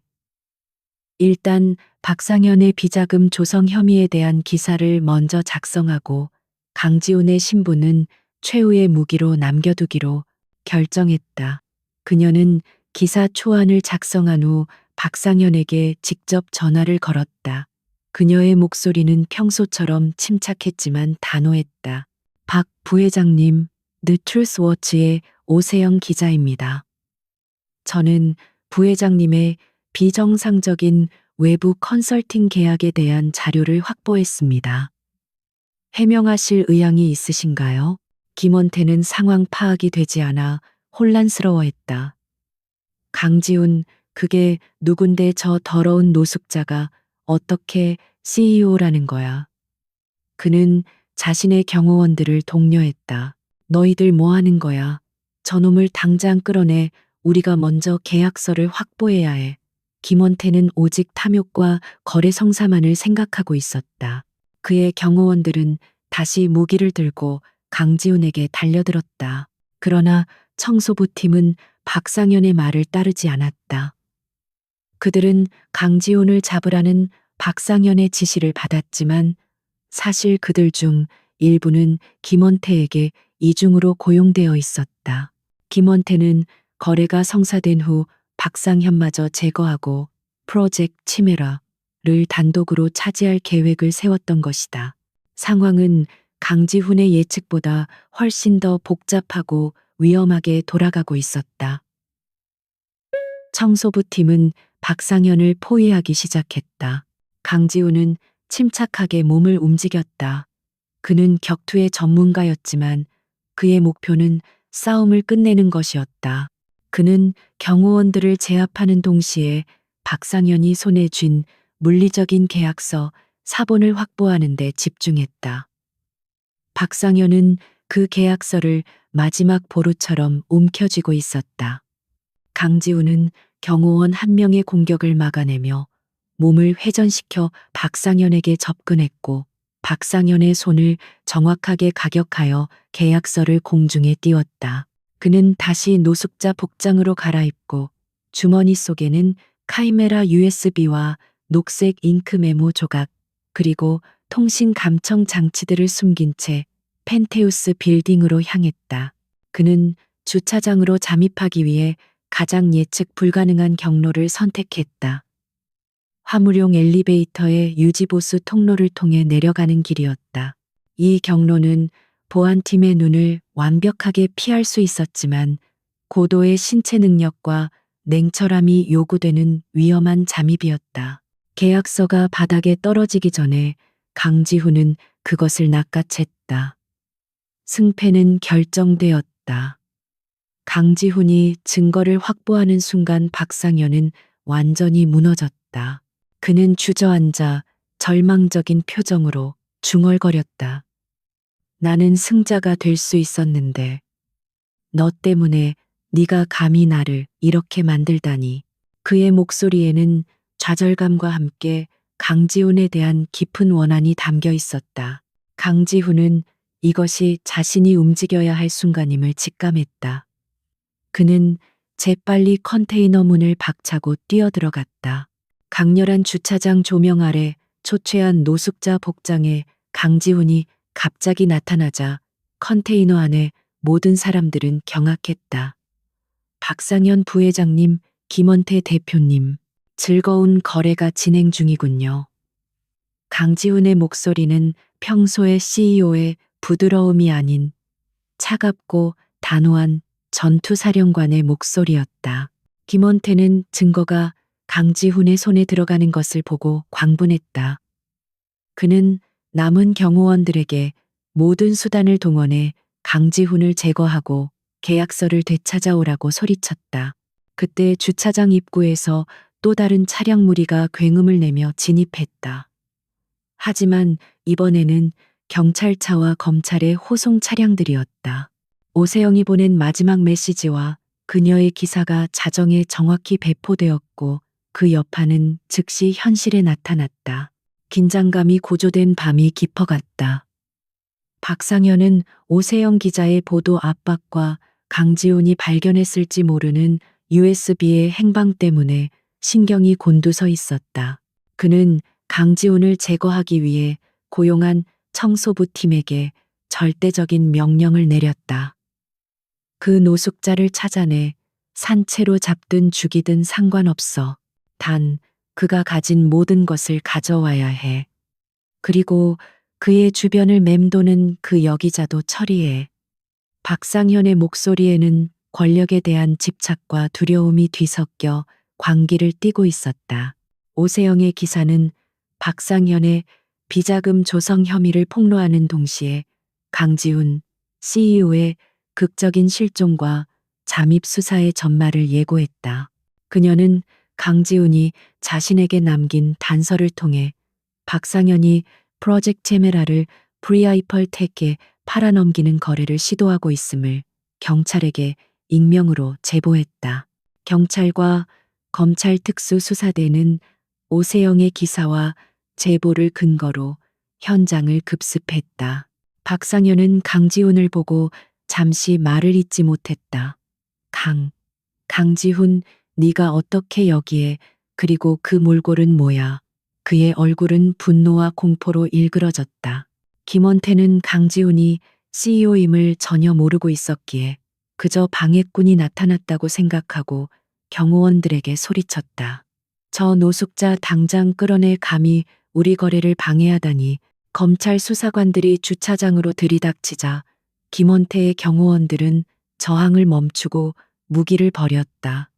일단 박상현의 비자금 조성 혐의에 대한 기사를 먼저 작성하고 강지훈의 신분은 최후의 무기로 남겨두기로 결정했다. 그녀는 기사 초안을 작성한 후 박상현에게 직접 전화를 걸었다. 그녀의 목소리는 평소처럼 침착했지만 단호했다. 박 부회장님, The Truth Watch의 오세영 기자입니다. 저는 부회장님의 비정상적인 외부 컨설팅 계약에 대한 자료를 확보했습니다. 해명하실 의향이 있으신가요? 김원태는 상황 파악이 되지 않아 혼란스러워했다. 강지훈, 그게 누군데 저 더러운 노숙자가 어떻게 CEO라는 거야. 그는 자신의 경호원들을 독려했다. 너희들 뭐 하는 거야? 저놈을 당장 끌어내. 우리가 먼저 계약서를 확보해야 해. 김원태는 오직 탐욕과 거래 성사만을 생각하고 있었다. 그의 경호원들은 다시 무기를 들고 강지훈에게 달려들었다. 그러나 청소부팀은 박상현의 말을 따르지 않았다. 그들은 강지훈을 잡으라는 박상현의 지시를 받았지만 사실 그들 중 일부는 김원태에게 이중으로 고용되어 있었다. 김원태는 거래가 성사된 후 박상현마저 제거하고 프로젝트 치메라를 단독으로 차지할 계획을 세웠던 것이다. 상황은 강지훈의 예측보다 훨씬 더 복잡하고 위험하게 돌아가고 있었다. 청소부팀은 박상현을 포위하기 시작했다. 강지훈은 침착하게 몸을 움직였다. 그는 격투의 전문가였지만 그의 목표는 싸움을 끝내는 것이었다. 그는 경호원들을 제압하는 동시에 박상현이 손에 쥔 물리적인 계약서 사본을 확보하는 데 집중했다. 박상현은 그 계약서를 마지막 보루처럼 움켜쥐고 있었다. 강지훈은 경호원 한 명의 공격을 막아내며 몸을 회전시켜 박상현에게 접근했고 박상현의 손을 정확하게 가격하여 계약서를 공중에 띄웠다. 그는 다시 노숙자 복장으로 갈아입고 주머니 속에는 카이메라 USB와 녹색 잉크 메모 조각 그리고 통신 감청 장치들을 숨긴 채 펜테우스 빌딩으로 향했다. 그는 주차장으로 잠입하기 위해 가장 예측 불가능한 경로를 선택했다. 화물용 엘리베이터의 유지보수 통로를 통해 내려가는 길이었다. 이 경로는 보안팀의 눈을 완벽하게 피할 수 있었지만 고도의 신체 능력과 냉철함이 요구되는 위험한 잠입이었다. 계약서가 바닥에 떨어지기 전에 강지훈은 그것을 낚아챘다. 승패는 결정되었다. 강지훈이 증거를 확보하는 순간 박상현은 완전히 무너졌다. 그는 주저앉아 절망적인 표정으로 중얼거렸다. 나는 승자가 될 수 있었는데 너 때문에 네가 감히 나를 이렇게 만들다니. 그의 목소리에는 좌절감과 함께 강지훈에 대한 깊은 원한이 담겨 있었다. 강지훈은 이것이 자신이 움직여야 할 순간임을 직감했다. 그는 재빨리 컨테이너 문을 박차고 뛰어들어갔다. 강렬한 주차장 조명 아래 초췌한 노숙자 복장에 강지훈이 갑자기 나타나자 컨테이너 안에 모든 사람들은 경악했다. 박상현 부회장님, 김원태 대표님, 즐거운 거래가 진행 중이군요. 강지훈의 목소리는 평소의 CEO의 부드러움이 아닌 차갑고 단호한 전투사령관의 목소리였다. 김원태는 증거가 강지훈의 손에 들어가는 것을 보고 광분했다. 그는 남은 경호원들에게 모든 수단을 동원해 강지훈을 제거하고 계약서를 되찾아오라고 소리쳤다. 그때 주차장 입구에서 또 다른 차량 무리가 굉음을 내며 진입했다. 하지만 이번에는 경찰차와 검찰의 호송 차량들이었다. 오세영이 보낸 마지막 메시지와 그녀의 기사가 자정에 정확히 배포되었고 그 여파는 즉시 현실에 나타났다. 긴장감이 고조된 밤이 깊어갔다. 박상현은 오세영 기자의 보도 압박과 강지훈이 발견했을지 모르는 USB의 행방 때문에 신경이 곤두서 있었다. 그는 강지훈을 제거하기 위해 고용한 청소부 팀에게 절대적인 명령을 내렸다. 그 노숙자를 찾아내 산채로 잡든 죽이든 상관없어. 단 그가 가진 모든 것을 가져와야 해. 그리고 그의 주변을 맴도는 그 여기자도 처리해. 박상현의 목소리에는 권력에 대한 집착과 두려움이 뒤섞여 광기를 띠고 있었다. 오세영의 기사는 박상현의 비자금 조성 혐의를 폭로하는 동시에 강지훈 CEO의 극적인 실종과 잠입 수사의 전말을 예고했다. 그녀는 강지훈이 자신에게 남긴 단서를 통해 박상현이 프로젝트 제메라를 프리아이펄텍에 팔아넘기는 거래를 시도하고 있음을 경찰에게 익명으로 제보했다. 경찰과 검찰 특수수사대는 오세영의 기사와 제보를 근거로 현장을 급습했다. 박상현은 강지훈을 보고 잠시 말을 잇지 못했다. 강지훈, 네가 어떻게 여기에, 그리고 그 몰골은 뭐야? 그의 얼굴은 분노와 공포로 일그러졌다. 김원태는 강지훈이 CEO임을 전혀 모르고 있었기에 그저 방해꾼이 나타났다고 생각하고 경호원들에게 소리쳤다. 저 노숙자 당장 끌어내 감히 우리 거래를 방해하다니. 검찰 수사관들이 주차장으로 들이닥치자 김원태의 경호원들은 저항을 멈추고 무기를 버렸다.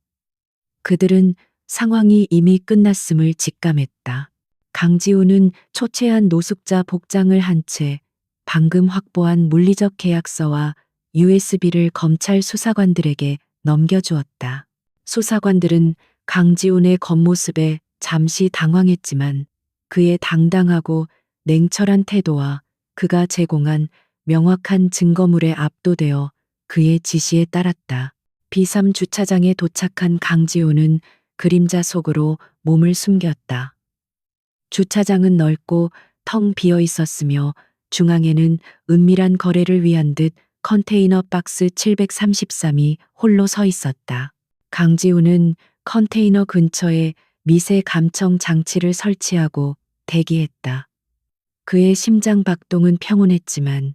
그들은 상황이 이미 끝났음을 직감했다. 강지훈은 초췌한 노숙자 복장을 한 채 방금 확보한 물리적 계약서와 USB를 검찰 수사관들에게 넘겨주었다. 수사관들은 강지훈의 겉모습에 잠시 당황했지만 그의 당당하고 냉철한 태도와 그가 제공한 명확한 증거물에 압도되어 그의 지시에 따랐다. B3 주차장에 도착한 강지훈은 그림자 속으로 몸을 숨겼다. 주차장은 넓고 텅 비어 있었으며 중앙에는 은밀한 거래를 위한 듯 컨테이너 박스 733이 홀로 서 있었다. 강지훈은 컨테이너 근처에 미세 감청 장치를 설치하고 대기했다. 그의 심장 박동은 평온했지만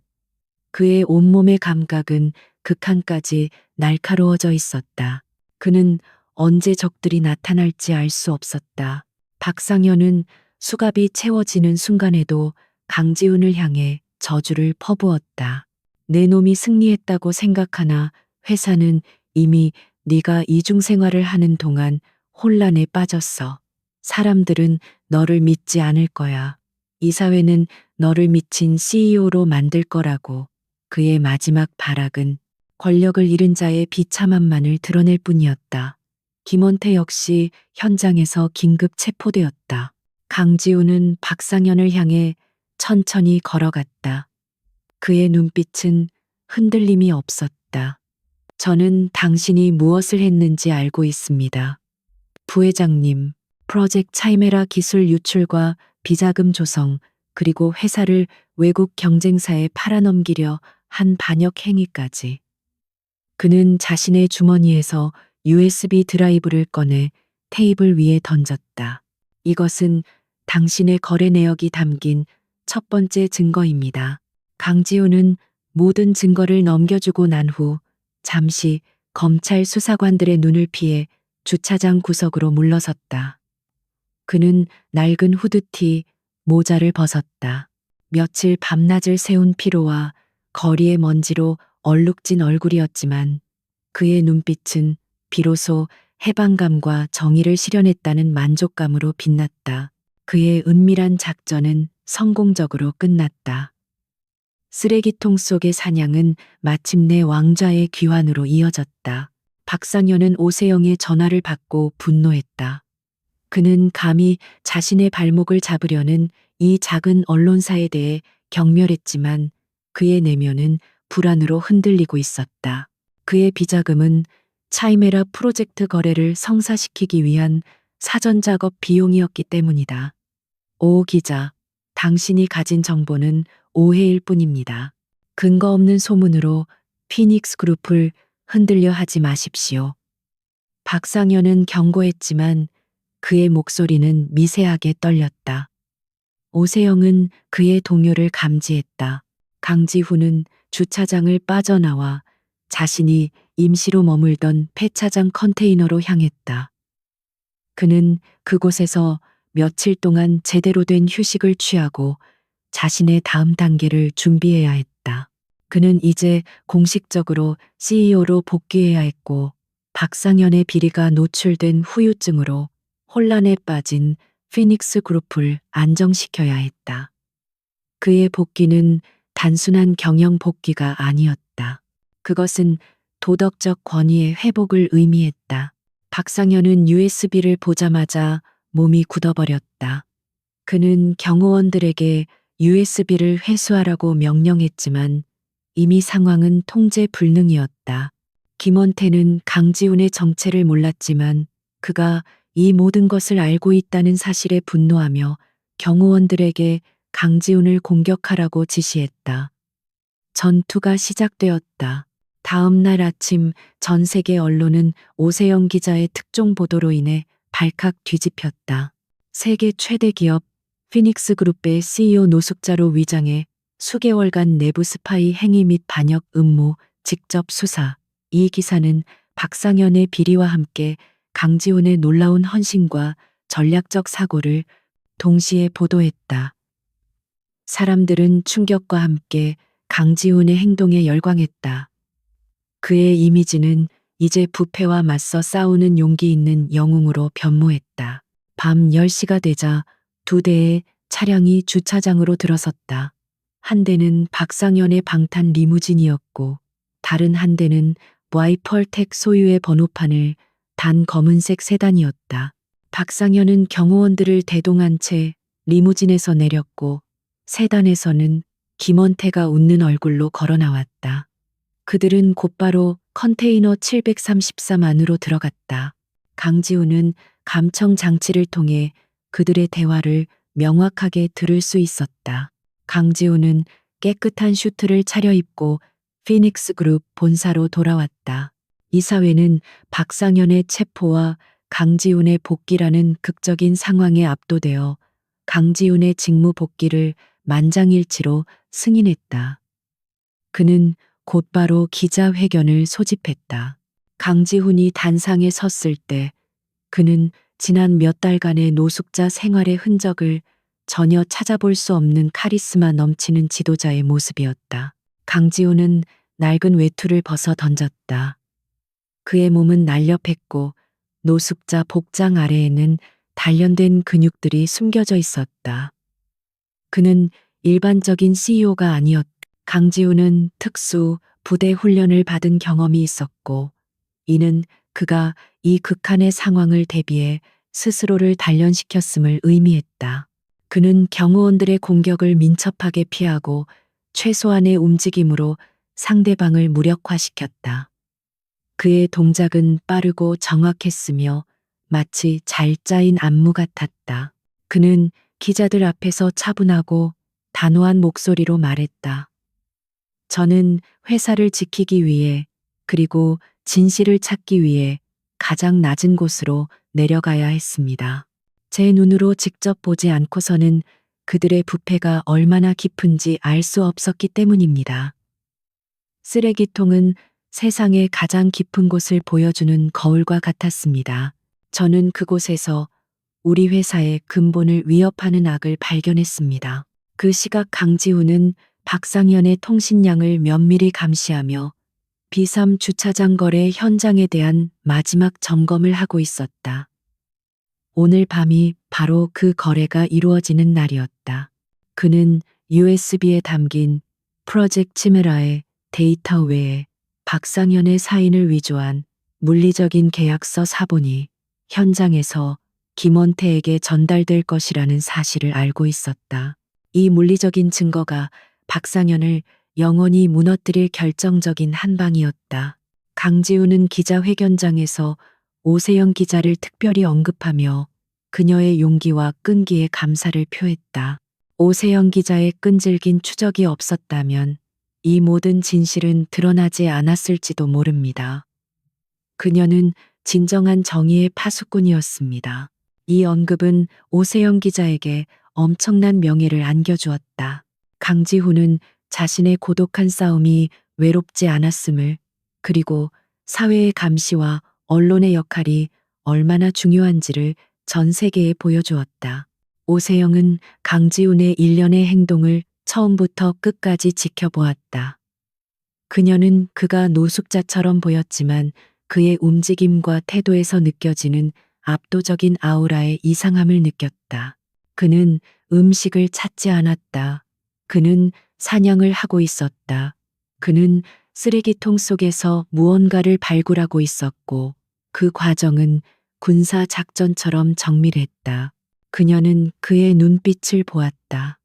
그의 온몸의 감각은 극한까지 날카로워져 있었다. 그는 언제 적들이 나타날지 알 수 없었다. 박상현은 수갑이 채워지는 순간에도 강지훈을 향해 저주를 퍼부었다. 내 놈이 승리했다고 생각하나 회사는 이미 네가 이중생활을 하는 동안 혼란에 빠졌어. 사람들은 너를 믿지 않을 거야. 이 사회는 너를 미친 CEO로 만들 거라고. 그의 마지막 발악은 권력을 잃은 자의 비참함만을 드러낼 뿐이었다. 김원태 역시 현장에서 긴급 체포되었다. 강지훈은 박상현을 향해 천천히 걸어갔다. 그의 눈빛은 흔들림이 없었다. 저는 당신이 무엇을 했는지 알고 있습니다. 부회장님, 프로젝트 차이메라 기술 유출과 비자금 조성, 그리고 회사를 외국 경쟁사에 팔아넘기려 한 반역 행위까지. 그는 자신의 주머니에서 USB 드라이브를 꺼내 테이블 위에 던졌다. 이것은 당신의 거래 내역이 담긴 첫 번째 증거입니다. 강지훈은 모든 증거를 넘겨주고 난 후 잠시 검찰 수사관들의 눈을 피해 주차장 구석으로 물러섰다. 그는 낡은 후드티, 모자를 벗었다. 며칠 밤낮을 새운 피로와 거리의 먼지로 얼룩진 얼굴이었지만 그의 눈빛은 비로소 해방감과 정의를 실현했다는 만족감으로 빛났다. 그의 은밀한 작전은 성공적으로 끝났다. 쓰레기통 속의 사냥은 마침내 왕좌의 귀환으로 이어졌다. 박상현은 오세영의 전화를 받고 분노했다. 그는 감히 자신의 발목을 잡으려는 이 작은 언론사에 대해 경멸했지만 그의 내면은 불안으로 흔들리고 있었다. 그의 비자금은 차이메라 프로젝트 거래를 성사시키기 위한 사전 작업 비용이었기 때문이다. 오 기자, 당신이 가진 정보는 오해일 뿐입니다. 근거 없는 소문으로 피닉스 그룹을 흔들려 하지 마십시오. 박상현은 경고했지만 그의 목소리는 미세하게 떨렸다. 오세영은 그의 동요를 감지했다. 강지훈은 주차장을 빠져나와 자신이 임시로 머물던 폐차장 컨테이너로 향했다. 그는 그곳에서 며칠 동안 제대로 된 휴식을 취하고 자신의 다음 단계를 준비해야 했다. 그는 이제 공식적으로 CEO로 복귀해야 했고 박상현의 비리가 노출된 후유증으로 혼란에 빠진 피닉스 그룹을 안정시켜야 했다. 그의 복귀는 단순한 경영 복귀가 아니었다. 그것은 도덕적 권위의 회복을 의미했다. 박상현은 USB를 보자마자 몸이 굳어버렸다. 그는 경호원들에게 USB를 회수하라고 명령했지만 이미 상황은 통제 불능이었다. 김원태는 강지훈의 정체를 몰랐지만 그가 이 모든 것을 알고 있다는 사실에 분노하며 경호원들에게 강지훈을 공격하라고 지시했다. 전투가 시작되었다. 다음 날 아침 전 세계 언론은 오세영 기자의 특종 보도로 인해 발칵 뒤집혔다. 세계 최대 기업 피닉스 그룹의 CEO 노숙자로 위장해 수개월간 내부 스파이 행위 및 반역 음모 직접 수사. 이 기사는 박상현의 비리와 함께 강지훈의 놀라운 헌신과 전략적 사고를 동시에 보도했다. 사람들은 충격과 함께 강지훈의 행동에 열광했다. 그의 이미지는 이제 부패와 맞서 싸우는 용기 있는 영웅으로 변모했다. 밤 10시가 되자 두 대의 차량이 주차장으로 들어섰다. 한 대는 박상현의 방탄 리무진이었고 다른 한 대는 와이펄텍 소유의 번호판을 단 검은색 세단이었다. 박상현은 경호원들을 대동한 채 리무진에서 내렸고 세단에서는 김원태가 웃는 얼굴로 걸어 나왔다. 그들은 곧바로 컨테이너 733 안으로 들어갔다. 강지훈은 감청 장치를 통해 그들의 대화를 명확하게 들을 수 있었다. 강지훈은 깨끗한 슈트를 차려입고 피닉스 그룹 본사로 돌아왔다. 이사회는 박상현의 체포와 강지훈의 복귀라는 극적인 상황에 압도되어 강지훈의 직무 복귀를 만장일치로 승인했다. 그는 곧바로 기자회견을 소집했다. 강지훈이 단상에 섰을 때 그는 지난 몇 달간의 노숙자 생활의 흔적을 전혀 찾아볼 수 없는 카리스마 넘치는 지도자의 모습이었다. 강지훈은 낡은 외투를 벗어 던졌다. 그의 몸은 날렵했고 노숙자 복장 아래에는 단련된 근육들이 숨겨져 있었다. 그는 일반적인 CEO가 아니었다. 강지훈은 특수 부대 훈련을 받은 경험이 있었고 이는 그가 이 극한의 상황을 대비해 스스로를 단련시켰음을 의미했다. 그는 경호원들의 공격을 민첩하게 피하고 최소한의 움직임으로 상대방을 무력화시켰다. 그의 동작은 빠르고 정확했으며 마치 잘 짜인 안무 같았다. 그는 기자들 앞에서 차분하고 단호한 목소리로 말했다. 저는 회사를 지키기 위해 그리고 진실을 찾기 위해 가장 낮은 곳으로 내려가야 했습니다. 제 눈으로 직접 보지 않고서는 그들의 부패가 얼마나 깊은지 알 수 없었기 때문입니다. 쓰레기통은 세상의 가장 깊은 곳을 보여주는 거울과 같았습니다. 저는 그곳에서 우리 회사의 근본을 위협하는 악을 발견했습니다. 그 시각 강지훈은 박상현의 통신량을 면밀히 감시하며 B3 주차장 거래 현장에 대한 마지막 점검을 하고 있었다. 오늘 밤이 바로 그 거래가 이루어지는 날이었다. 그는 USB에 담긴 프로젝트 치메라의 데이터 외에 박상현의 사인을 위조한 물리적인 계약서 사본이 현장에서 김원태에게 전달될 것이라는 사실을 알고 있었다. 이 물리적인 증거가 박상현을 영원히 무너뜨릴 결정적인 한 방이었다. 강지훈은 기자회견장에서 오세영 기자를 특별히 언급하며 그녀의 용기와 끈기에 감사를 표했다. 오세영 기자의 끈질긴 추적이 없었다면 이 모든 진실은 드러나지 않았을지도 모릅니다. 그녀는 진정한 정의의 파수꾼이었습니다. 이 언급은 오세영 기자에게 엄청난 명예를 안겨주었다. 강지훈은 자신의 고독한 싸움이 외롭지 않았음을, 그리고 사회의 감시와 언론의 역할이 얼마나 중요한지를 전 세계에 보여주었다. 오세영은 강지훈의 일련의 행동을 처음부터 끝까지 지켜보았다. 그녀는 그가 노숙자처럼 보였지만 그의 움직임과 태도에서 느껴지는 압도적인 아우라의 이상함을 느꼈다. 그는 음식을 찾지 않았다. 그는 사냥을 하고 있었다. 그는 쓰레기통 속에서 무언가를 발굴하고 있었고 그 과정은 군사 작전처럼 정밀했다. 그녀는 그의 눈빛을 보았다.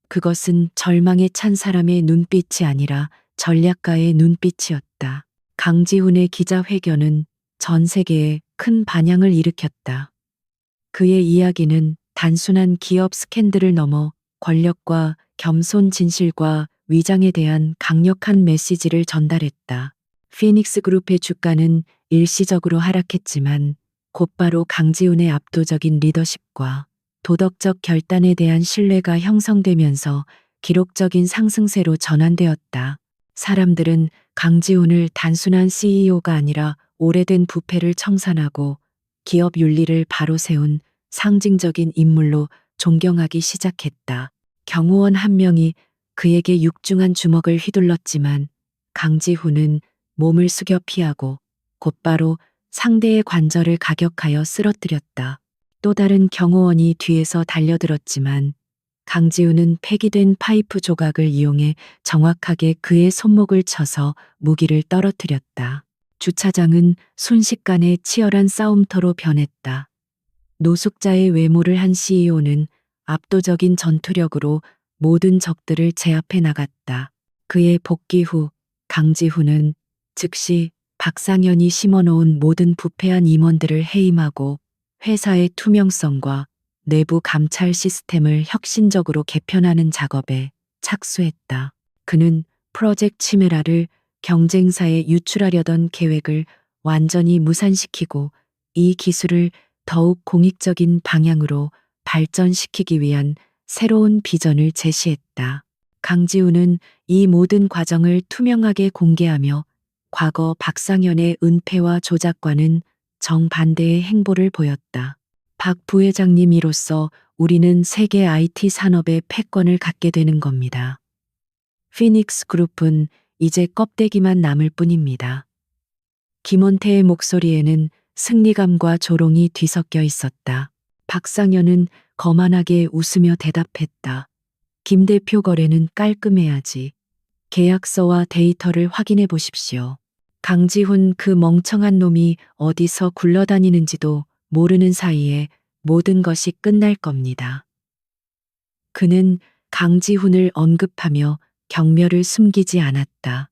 그것은 절망에 찬 사람의 눈빛이 아니라 전략가의 눈빛이었다. 강지훈의 기자회견은 전 세계에 큰 반향을 일으켰다. 그의 이야기는 단순한 기업 스캔들을 넘어 권력과 겸손 진실과 위장에 대한 강력한 메시지를 전달했다. 피닉스 그룹의 주가는 일시적으로 하락했지만 곧바로 강지훈의 압도적인 리더십과 도덕적 결단에 대한 신뢰가 형성되면서 기록적인 상승세로 전환되었다. 사람들은 강지훈을 단순한 CEO가 아니라 오래된 부패를 청산하고 기업 윤리를 바로 세운 상징적인 인물로 존경하기 시작했다. 경호원 한 명이 그에게 육중한 주먹을 휘둘렀지만 강지훈은 몸을 숙여 피하고 곧바로 상대의 관절을 가격하여 쓰러뜨렸다. 또 다른 경호원이 뒤에서 달려들었지만 강지훈은 폐기된 파이프 조각을 이용해 정확하게 그의 손목을 쳐서 무기를 떨어뜨렸다. 주차장은 순식간에 치열한 싸움터로 변했다. 노숙자의 외모를 한 CEO는 압도적인 전투력으로 모든 적들을 제압해 나갔다. 그의 복귀 후 강지훈은 즉시 박상현이 심어놓은 모든 부패한 임원들을 해임하고 회사의 투명성과 내부 감찰 시스템을 혁신적으로 개편하는 작업에 착수했다. 그는 프로젝트 치메라를 경쟁사에 유출하려던 계획을 완전히 무산시키고 이 기술을 더욱 공익적인 방향으로 발전시키기 위한 새로운 비전을 제시했다. 강지훈은 이 모든 과정을 투명하게 공개하며 과거 박상현의 은폐와 조작과는 정반대의 행보를 보였다. 박 부회장님으로서 우리는 세계 IT 산업의 패권을 갖게 되는 겁니다. 피닉스 그룹은 이제 껍데기만 남을 뿐입니다. 김원태의 목소리에는 승리감과 조롱이 뒤섞여 있었다. 박상현은 거만하게 웃으며 대답했다. 김 대표 거래는 깔끔해야지. 계약서와 데이터를 확인해 보십시오. 강지훈 그 멍청한 놈이 어디서 굴러다니는지도 모르는 사이에 모든 것이 끝날 겁니다. 그는 강지훈을 언급하며 경멸을 숨기지 않았다.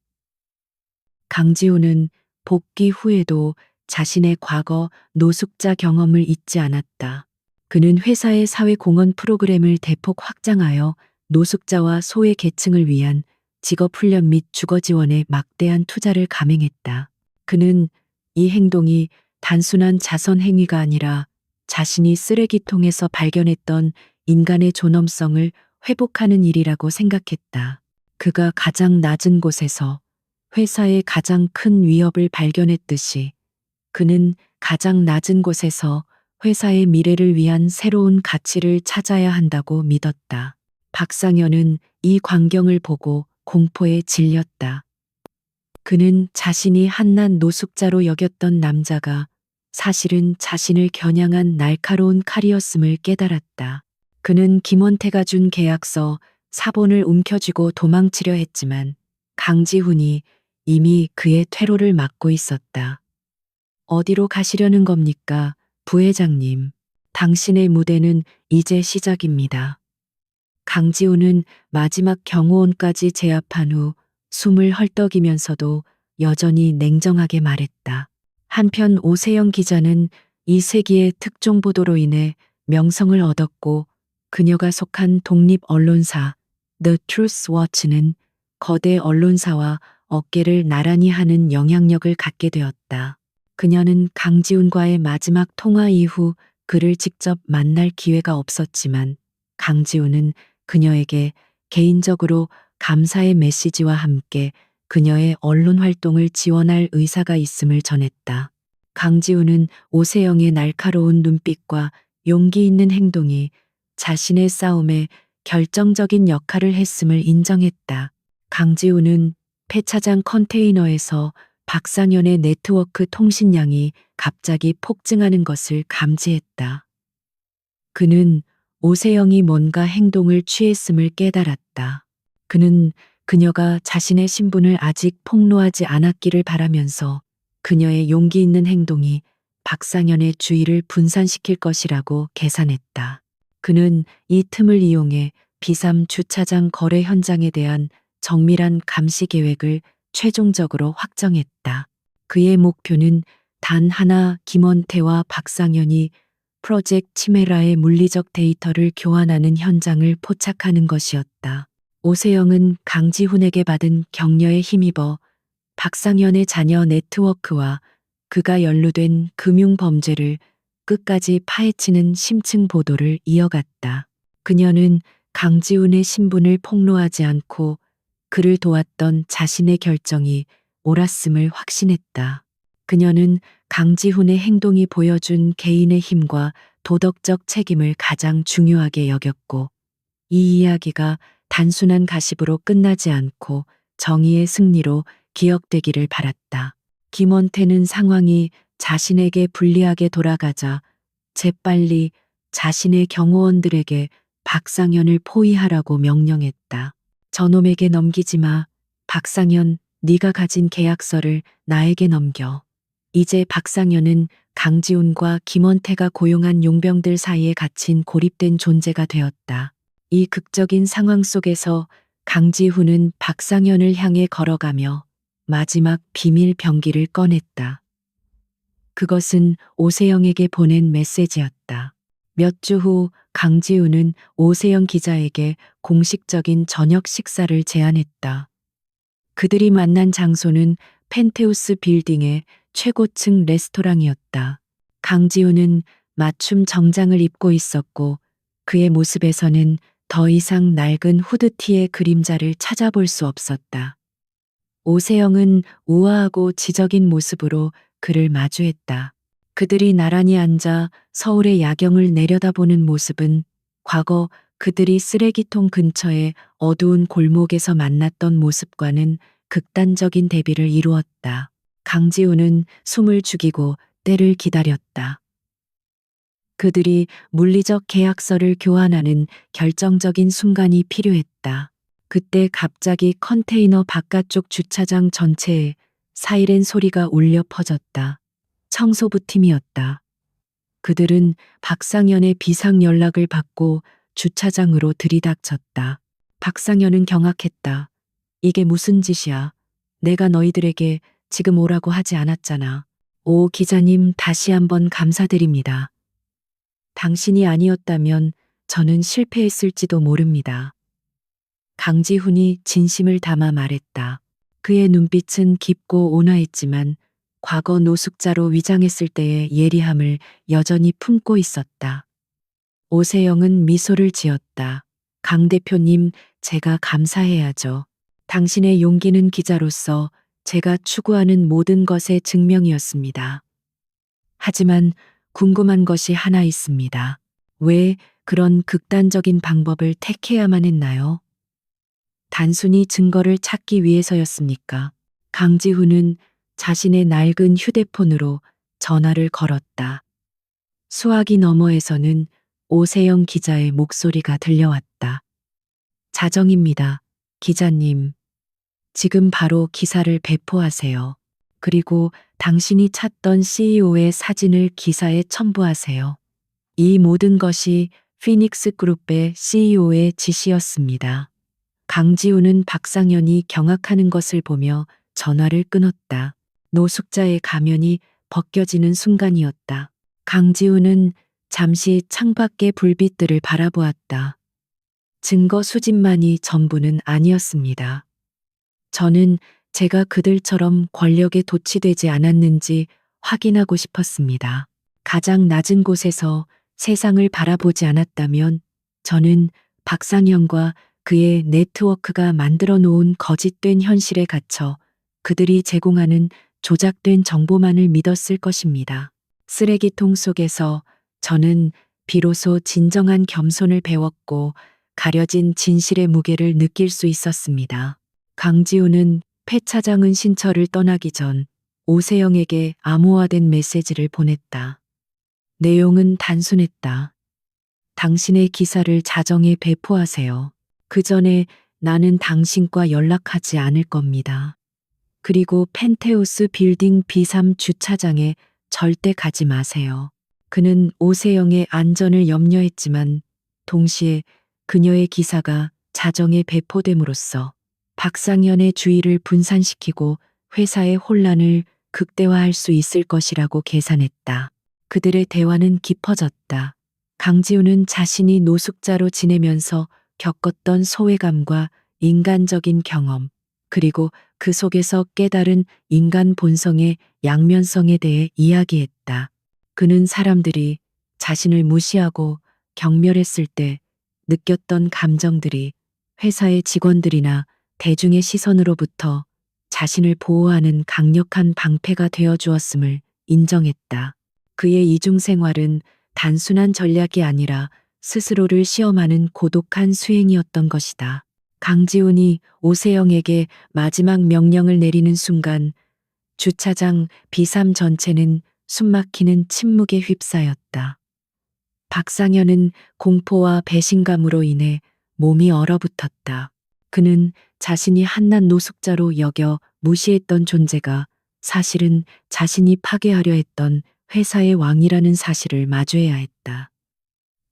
강지훈은 복귀 후에도 자신의 과거 노숙자 경험을 잊지 않았다. 그는 회사의 사회공헌 프로그램을 대폭 확장하여 노숙자와 소외 계층을 위한 직업훈련 및 주거 지원에 막대한 투자를 감행했다. 그는 이 행동이 단순한 자선 행위가 아니라 자신이 쓰레기통에서 발견했던 인간의 존엄성을 회복하는 일이라고 생각했다. 그가 가장 낮은 곳에서 회사의 가장 큰 위협을 발견했듯이 그는 가장 낮은 곳에서 회사의 미래를 위한 새로운 가치를 찾아야 한다고 믿었다. 박상현은 이 광경을 보고 공포에 질렸다. 그는 자신이 한낱 노숙자로 여겼던 남자가 사실은 자신을 겨냥한 날카로운 칼이었음을 깨달았다. 그는 김원태가 준 계약서 사본을 움켜쥐고 도망치려 했지만 강지훈이 이미 그의 퇴로를 막고 있었다. 어디로 가시려는 겁니까, 부회장님? 당신의 무대는 이제 시작입니다. 강지훈은 마지막 경호원까지 제압한 후 숨을 헐떡이면서도 여전히 냉정하게 말했다. 한편 오세영 기자는 이 세기의 특종 보도로 인해 명성을 얻었고 그녀가 속한 독립 언론사 The Truth Watch는 거대 언론사와 어깨를 나란히 하는 영향력을 갖게 되었다. 그녀는 강지훈과의 마지막 통화 이후 그를 직접 만날 기회가 없었지만 강지훈은 그녀에게 개인적으로 감사의 메시지와 함께 그녀의 언론 활동을 지원할 의사가 있음을 전했다. 강지훈은 오세영의 날카로운 눈빛과 용기 있는 행동이 자신의 싸움에 결정적인 역할을 했음을 인정했다. 강지훈은 폐차장 컨테이너에서 박상현의 네트워크 통신량이 갑자기 폭증하는 것을 감지했다. 그는 오세영이 뭔가 행동을 취했음을 깨달았다. 그는 그녀가 자신의 신분을 아직 폭로하지 않았기를 바라면서 그녀의 용기 있는 행동이 박상현의 주의를 분산시킬 것이라고 계산했다. 그는 이 틈을 이용해 비삼 주차장 거래 현장에 대한 정밀한 감시 계획을 최종적으로 확정했다. 그의 목표는 단 하나, 김원태와 박상현이 프로젝트 치메라의 물리적 데이터를 교환하는 현장을 포착하는 것이었다. 오세영은 강지훈에게 받은 격려에 힘입어 박상현의 자녀 네트워크와 그가 연루된 금융 범죄를 끝까지 파헤치는 심층 보도를 이어갔다. 그녀는 강지훈의 신분을 폭로하지 않고 그를 도왔던 자신의 결정이 옳았음을 확신했다. 그녀는 강지훈의 행동이 보여준 개인의 힘과 도덕적 책임을 가장 중요하게 여겼고, 이 이야기가 단순한 가십으로 끝나지 않고 정의의 승리로 기억되기를 바랐다. 김원태는 상황이 자신에게 불리하게 돌아가자 재빨리 자신의 경호원들에게 박상현을 포위하라고 명령했다. 저놈에게 넘기지 마. 박상현, 네가 가진 계약서를 나에게 넘겨. 이제 박상현은 강지훈과 김원태가 고용한 용병들 사이에 갇힌 고립된 존재가 되었다. 이 극적인 상황 속에서 강지훈은 박상현을 향해 걸어가며 마지막 비밀 병기를 꺼냈다. 그것은 오세영에게 보낸 메시지였다. 몇 주 후 강지훈은 오세영 기자에게 공식적인 저녁 식사를 제안했다. 그들이 만난 장소는 펜트하우스 빌딩의 최고층 레스토랑이었다. 강지훈은 맞춤 정장을 입고 있었고 그의 모습에서는 더 이상 낡은 후드티의 그림자를 찾아볼 수 없었다. 오세영은 우아하고 지적인 모습으로 그를 마주했다. 그들이 나란히 앉아 서울의 야경을 내려다보는 모습은 과거 그들이 쓰레기통 근처의 어두운 골목에서 만났던 모습과는 극단적인 대비를 이루었다. 강지훈은 숨을 죽이고 때를 기다렸다. 그들이 물리적 계약서를 교환하는 결정적인 순간이 필요했다. 그때 갑자기 컨테이너 바깥쪽 주차장 전체에 사이렌 소리가 울려 퍼졌다. 청소부팀이었다. 그들은 박상현의 비상 연락을 받고 주차장으로 들이닥쳤다. 박상현은 경악했다. 이게 무슨 짓이야? 내가 너희들에게 지금 오라고 하지 않았잖아. 오 기자님 다시 한번 감사드립니다. 당신이 아니었다면 저는 실패했을지도 모릅니다. 강지훈이 진심을 담아 말했다. 그의 눈빛은 깊고 온화했지만 과거 노숙자로 위장했을 때의 예리함을 여전히 품고 있었다. 오세영은 미소를 지었다. 강 대표님, 제가 감사해야죠. 당신의 용기는 기자로서 제가 추구하는 모든 것의 증명이었습니다. 하지만 궁금한 것이 하나 있습니다. 왜 그런 극단적인 방법을 택해야만 했나요? 단순히 증거를 찾기 위해서였습니까? 강지훈은 자신의 낡은 휴대폰으로 전화를 걸었다. 수화기 너머에서는 오세영 기자의 목소리가 들려왔다. 자정입니다. 기자님. 지금 바로 기사를 배포하세요. 그리고 당신이 찾던 CEO의 사진을 기사에 첨부하세요. 이 모든 것이 피닉스 그룹의 CEO의 지시였습니다. 강지훈은 박상현이 경악하는 것을 보며 전화를 끊었다. 노숙자의 가면이 벗겨지는 순간이었다. 강지훈은 잠시 창밖의 불빛들을 바라보았다. 증거 수집만이 전부는 아니었습니다. 저는 제가 그들처럼 권력에 도취되지 않았는지 확인하고 싶었습니다. 가장 낮은 곳에서 세상을 바라보지 않았다면 저는 박상현과 그의 네트워크가 만들어 놓은 거짓된 현실에 갇혀 그들이 제공하는 조작된 정보만을 믿었을 것입니다. 쓰레기통 속에서 저는 비로소 진정한 겸손을 배웠고 가려진 진실의 무게를 느낄 수 있었습니다. 강지훈은 폐차장은 신처를 떠나기 전 오세영에게 암호화된 메시지를 보냈다. 내용은 단순했다. 당신의 기사를 자정에 배포하세요. 그 전에 나는 당신과 연락하지 않을 겁니다. 그리고 펜테우스 빌딩 B3 주차장에 절대 가지 마세요. 그는 오세영의 안전을 염려했지만 동시에 그녀의 기사가 자정에 배포됨으로써 박상현의 주의를 분산시키고 회사의 혼란을 극대화할 수 있을 것이라고 계산했다. 그들의 대화는 깊어졌다. 강지우는 자신이 노숙자로 지내면서 겪었던 소외감과 인간적인 경험, 그리고 그 속에서 깨달은 인간 본성의 양면성에 대해 이야기했다. 그는 사람들이 자신을 무시하고 경멸했을 때 느꼈던 감정들이 회사의 직원들이나 대중의 시선으로부터 자신을 보호하는 강력한 방패가 되어 주었음을 인정했다. 그의 이중 생활은 단순한 전략이 아니라 스스로를 시험하는 고독한 수행이었던 것이다. 강지훈이 오세영에게 마지막 명령을 내리는 순간 주차장 B3 전체는 숨막히는 침묵에 휩싸였다. 박상현은 공포와 배신감으로 인해 몸이 얼어붙었다. 그는 자신이 한낱 노숙자로 여겨 무시했던 존재가 사실은 자신이 파괴하려 했던 회사의 왕이라는 사실을 마주해야 했다.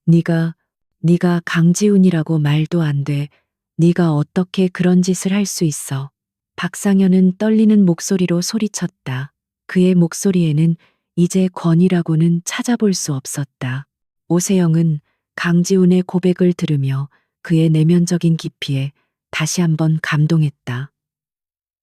네가 강지훈이라고 말도 안 돼. 네가 어떻게 그런 짓을 할 수 있어. 박상현은 떨리는 목소리로 소리쳤다. 그의 목소리에는 이제 권위라고는 찾아볼 수 없었다. 오세영은 강지훈의 고백을 들으며 그의 내면적인 깊이에 다시 한번 감동했다.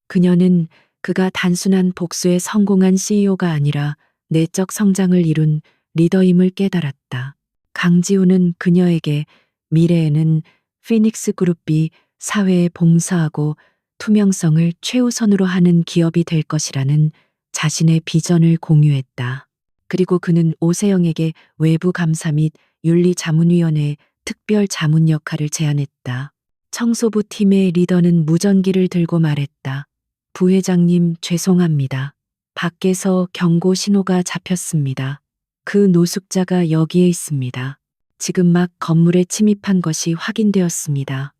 그녀는 그가 단순한 복수에 성공한 CEO가 아니라 내적 성장을 이룬 리더임을 깨달았다. 강지훈은 그녀에게 미래에는 피닉스 그룹이 사회에 봉사하고 투명성을 최우선으로 하는 기업이 될 것이라는 자신의 비전을 공유했다. 그리고 그는 오세영에게 외부 감사 및 윤리자문위원회 특별 자문 역할을 제안했다. 청소부 팀의 리더는 무전기를 들고 말했다. 부회장님, 죄송합니다. 밖에서 경고 신호가 잡혔습니다. 그 노숙자가 여기에 있습니다. 지금 막 건물에 침입한 것이 확인되었습니다.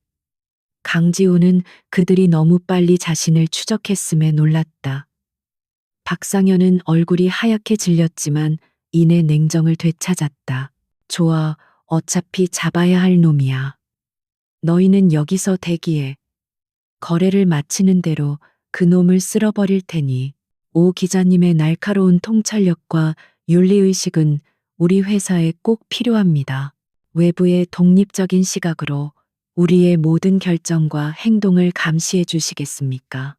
강지우는 그들이 너무 빨리 자신을 추적했음에 놀랐다. 박상현은 얼굴이 하얗게 질렸지만 이내 냉정을 되찾았다. 좋아, 어차피 잡아야 할 놈이야. 너희는 여기서 대기해. 거래를 마치는 대로 그 놈을 쓸어버릴 테니. 오 기자님의 날카로운 통찰력과 윤리의식은 우리 회사에 꼭 필요합니다. 외부의 독립적인 시각으로 우리의 모든 결정과 행동을 감시해 주시겠습니까?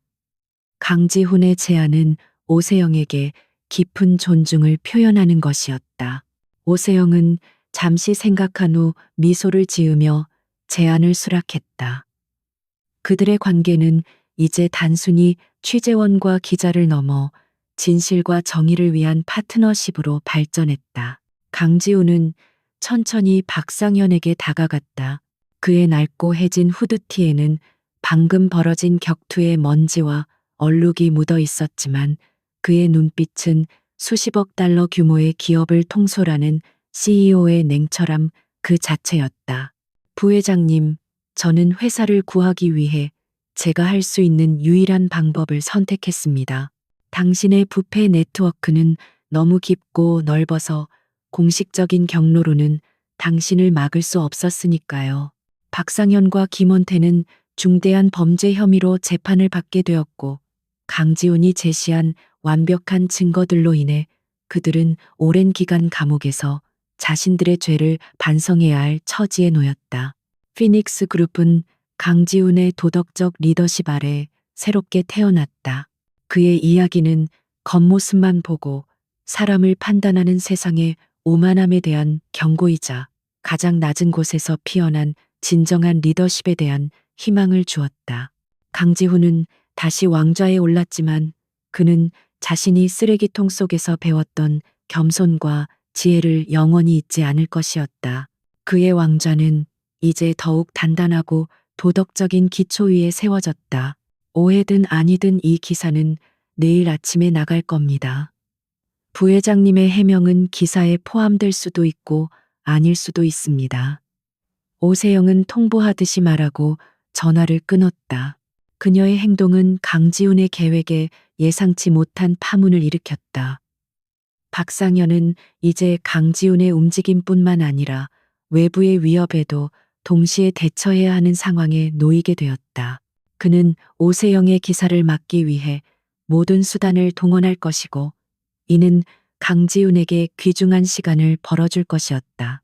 강지훈의 제안은 오세영에게 깊은 존중을 표현하는 것이었다. 오세영은 잠시 생각한 후 미소를 지으며 제안을 수락했다. 그들의 관계는 이제 단순히 취재원과 기자를 넘어 진실과 정의를 위한 파트너십으로 발전했다. 강지우는 천천히 박상현에게 다가갔다. 그의 낡고 해진 후드티에는 방금 벌어진 격투의 먼지와 얼룩이 묻어 있었지만 그의 눈빛은 수십억 달러 규모의 기업을 통솔하는 CEO의 냉철함 그 자체였다. 부회장님, 저는 회사를 구하기 위해 제가 할 수 있는 유일한 방법을 선택했습니다. 당신의 부패 네트워크는 너무 깊고 넓어서 공식적인 경로로는 당신을 막을 수 없었으니까요. 박상현과 김원태는 중대한 범죄 혐의로 재판을 받게 되었고 강지훈이 제시한 완벽한 증거들로 인해 그들은 오랜 기간 감옥에서 자신들의 죄를 반성해야 할 처지에 놓였다. 피닉스 그룹은 강지훈의 도덕적 리더십 아래 새롭게 태어났다. 그의 이야기는 겉모습만 보고 사람을 판단하는 세상의 오만함에 대한 경고이자 가장 낮은 곳에서 피어난 진정한 리더십에 대한 희망을 주었다. 강지훈은 다시 왕좌에 올랐지만 그는 자신이 쓰레기통 속에서 배웠던 겸손과 지혜를 영원히 잊지 않을 것이었다. 그의 왕좌는 이제 더욱 단단하고 도덕적인 기초 위에 세워졌다. 오해든 아니든 이 기사는 내일 아침에 나갈 겁니다. 부회장님의 해명은 기사에 포함될 수도 있고 아닐 수도 있습니다. 오세영은 통보하듯이 말하고 전화를 끊었다. 그녀의 행동은 강지훈의 계획에 예상치 못한 파문을 일으켰다. 박상현은 이제 강지훈의 움직임뿐만 아니라 외부의 위협에도 동시에 대처해야 하는 상황에 놓이게 되었다. 그는 오세영의 기사를 막기 위해 모든 수단을 동원할 것이고, 이는 강지훈에게 귀중한 시간을 벌어줄 것이었다.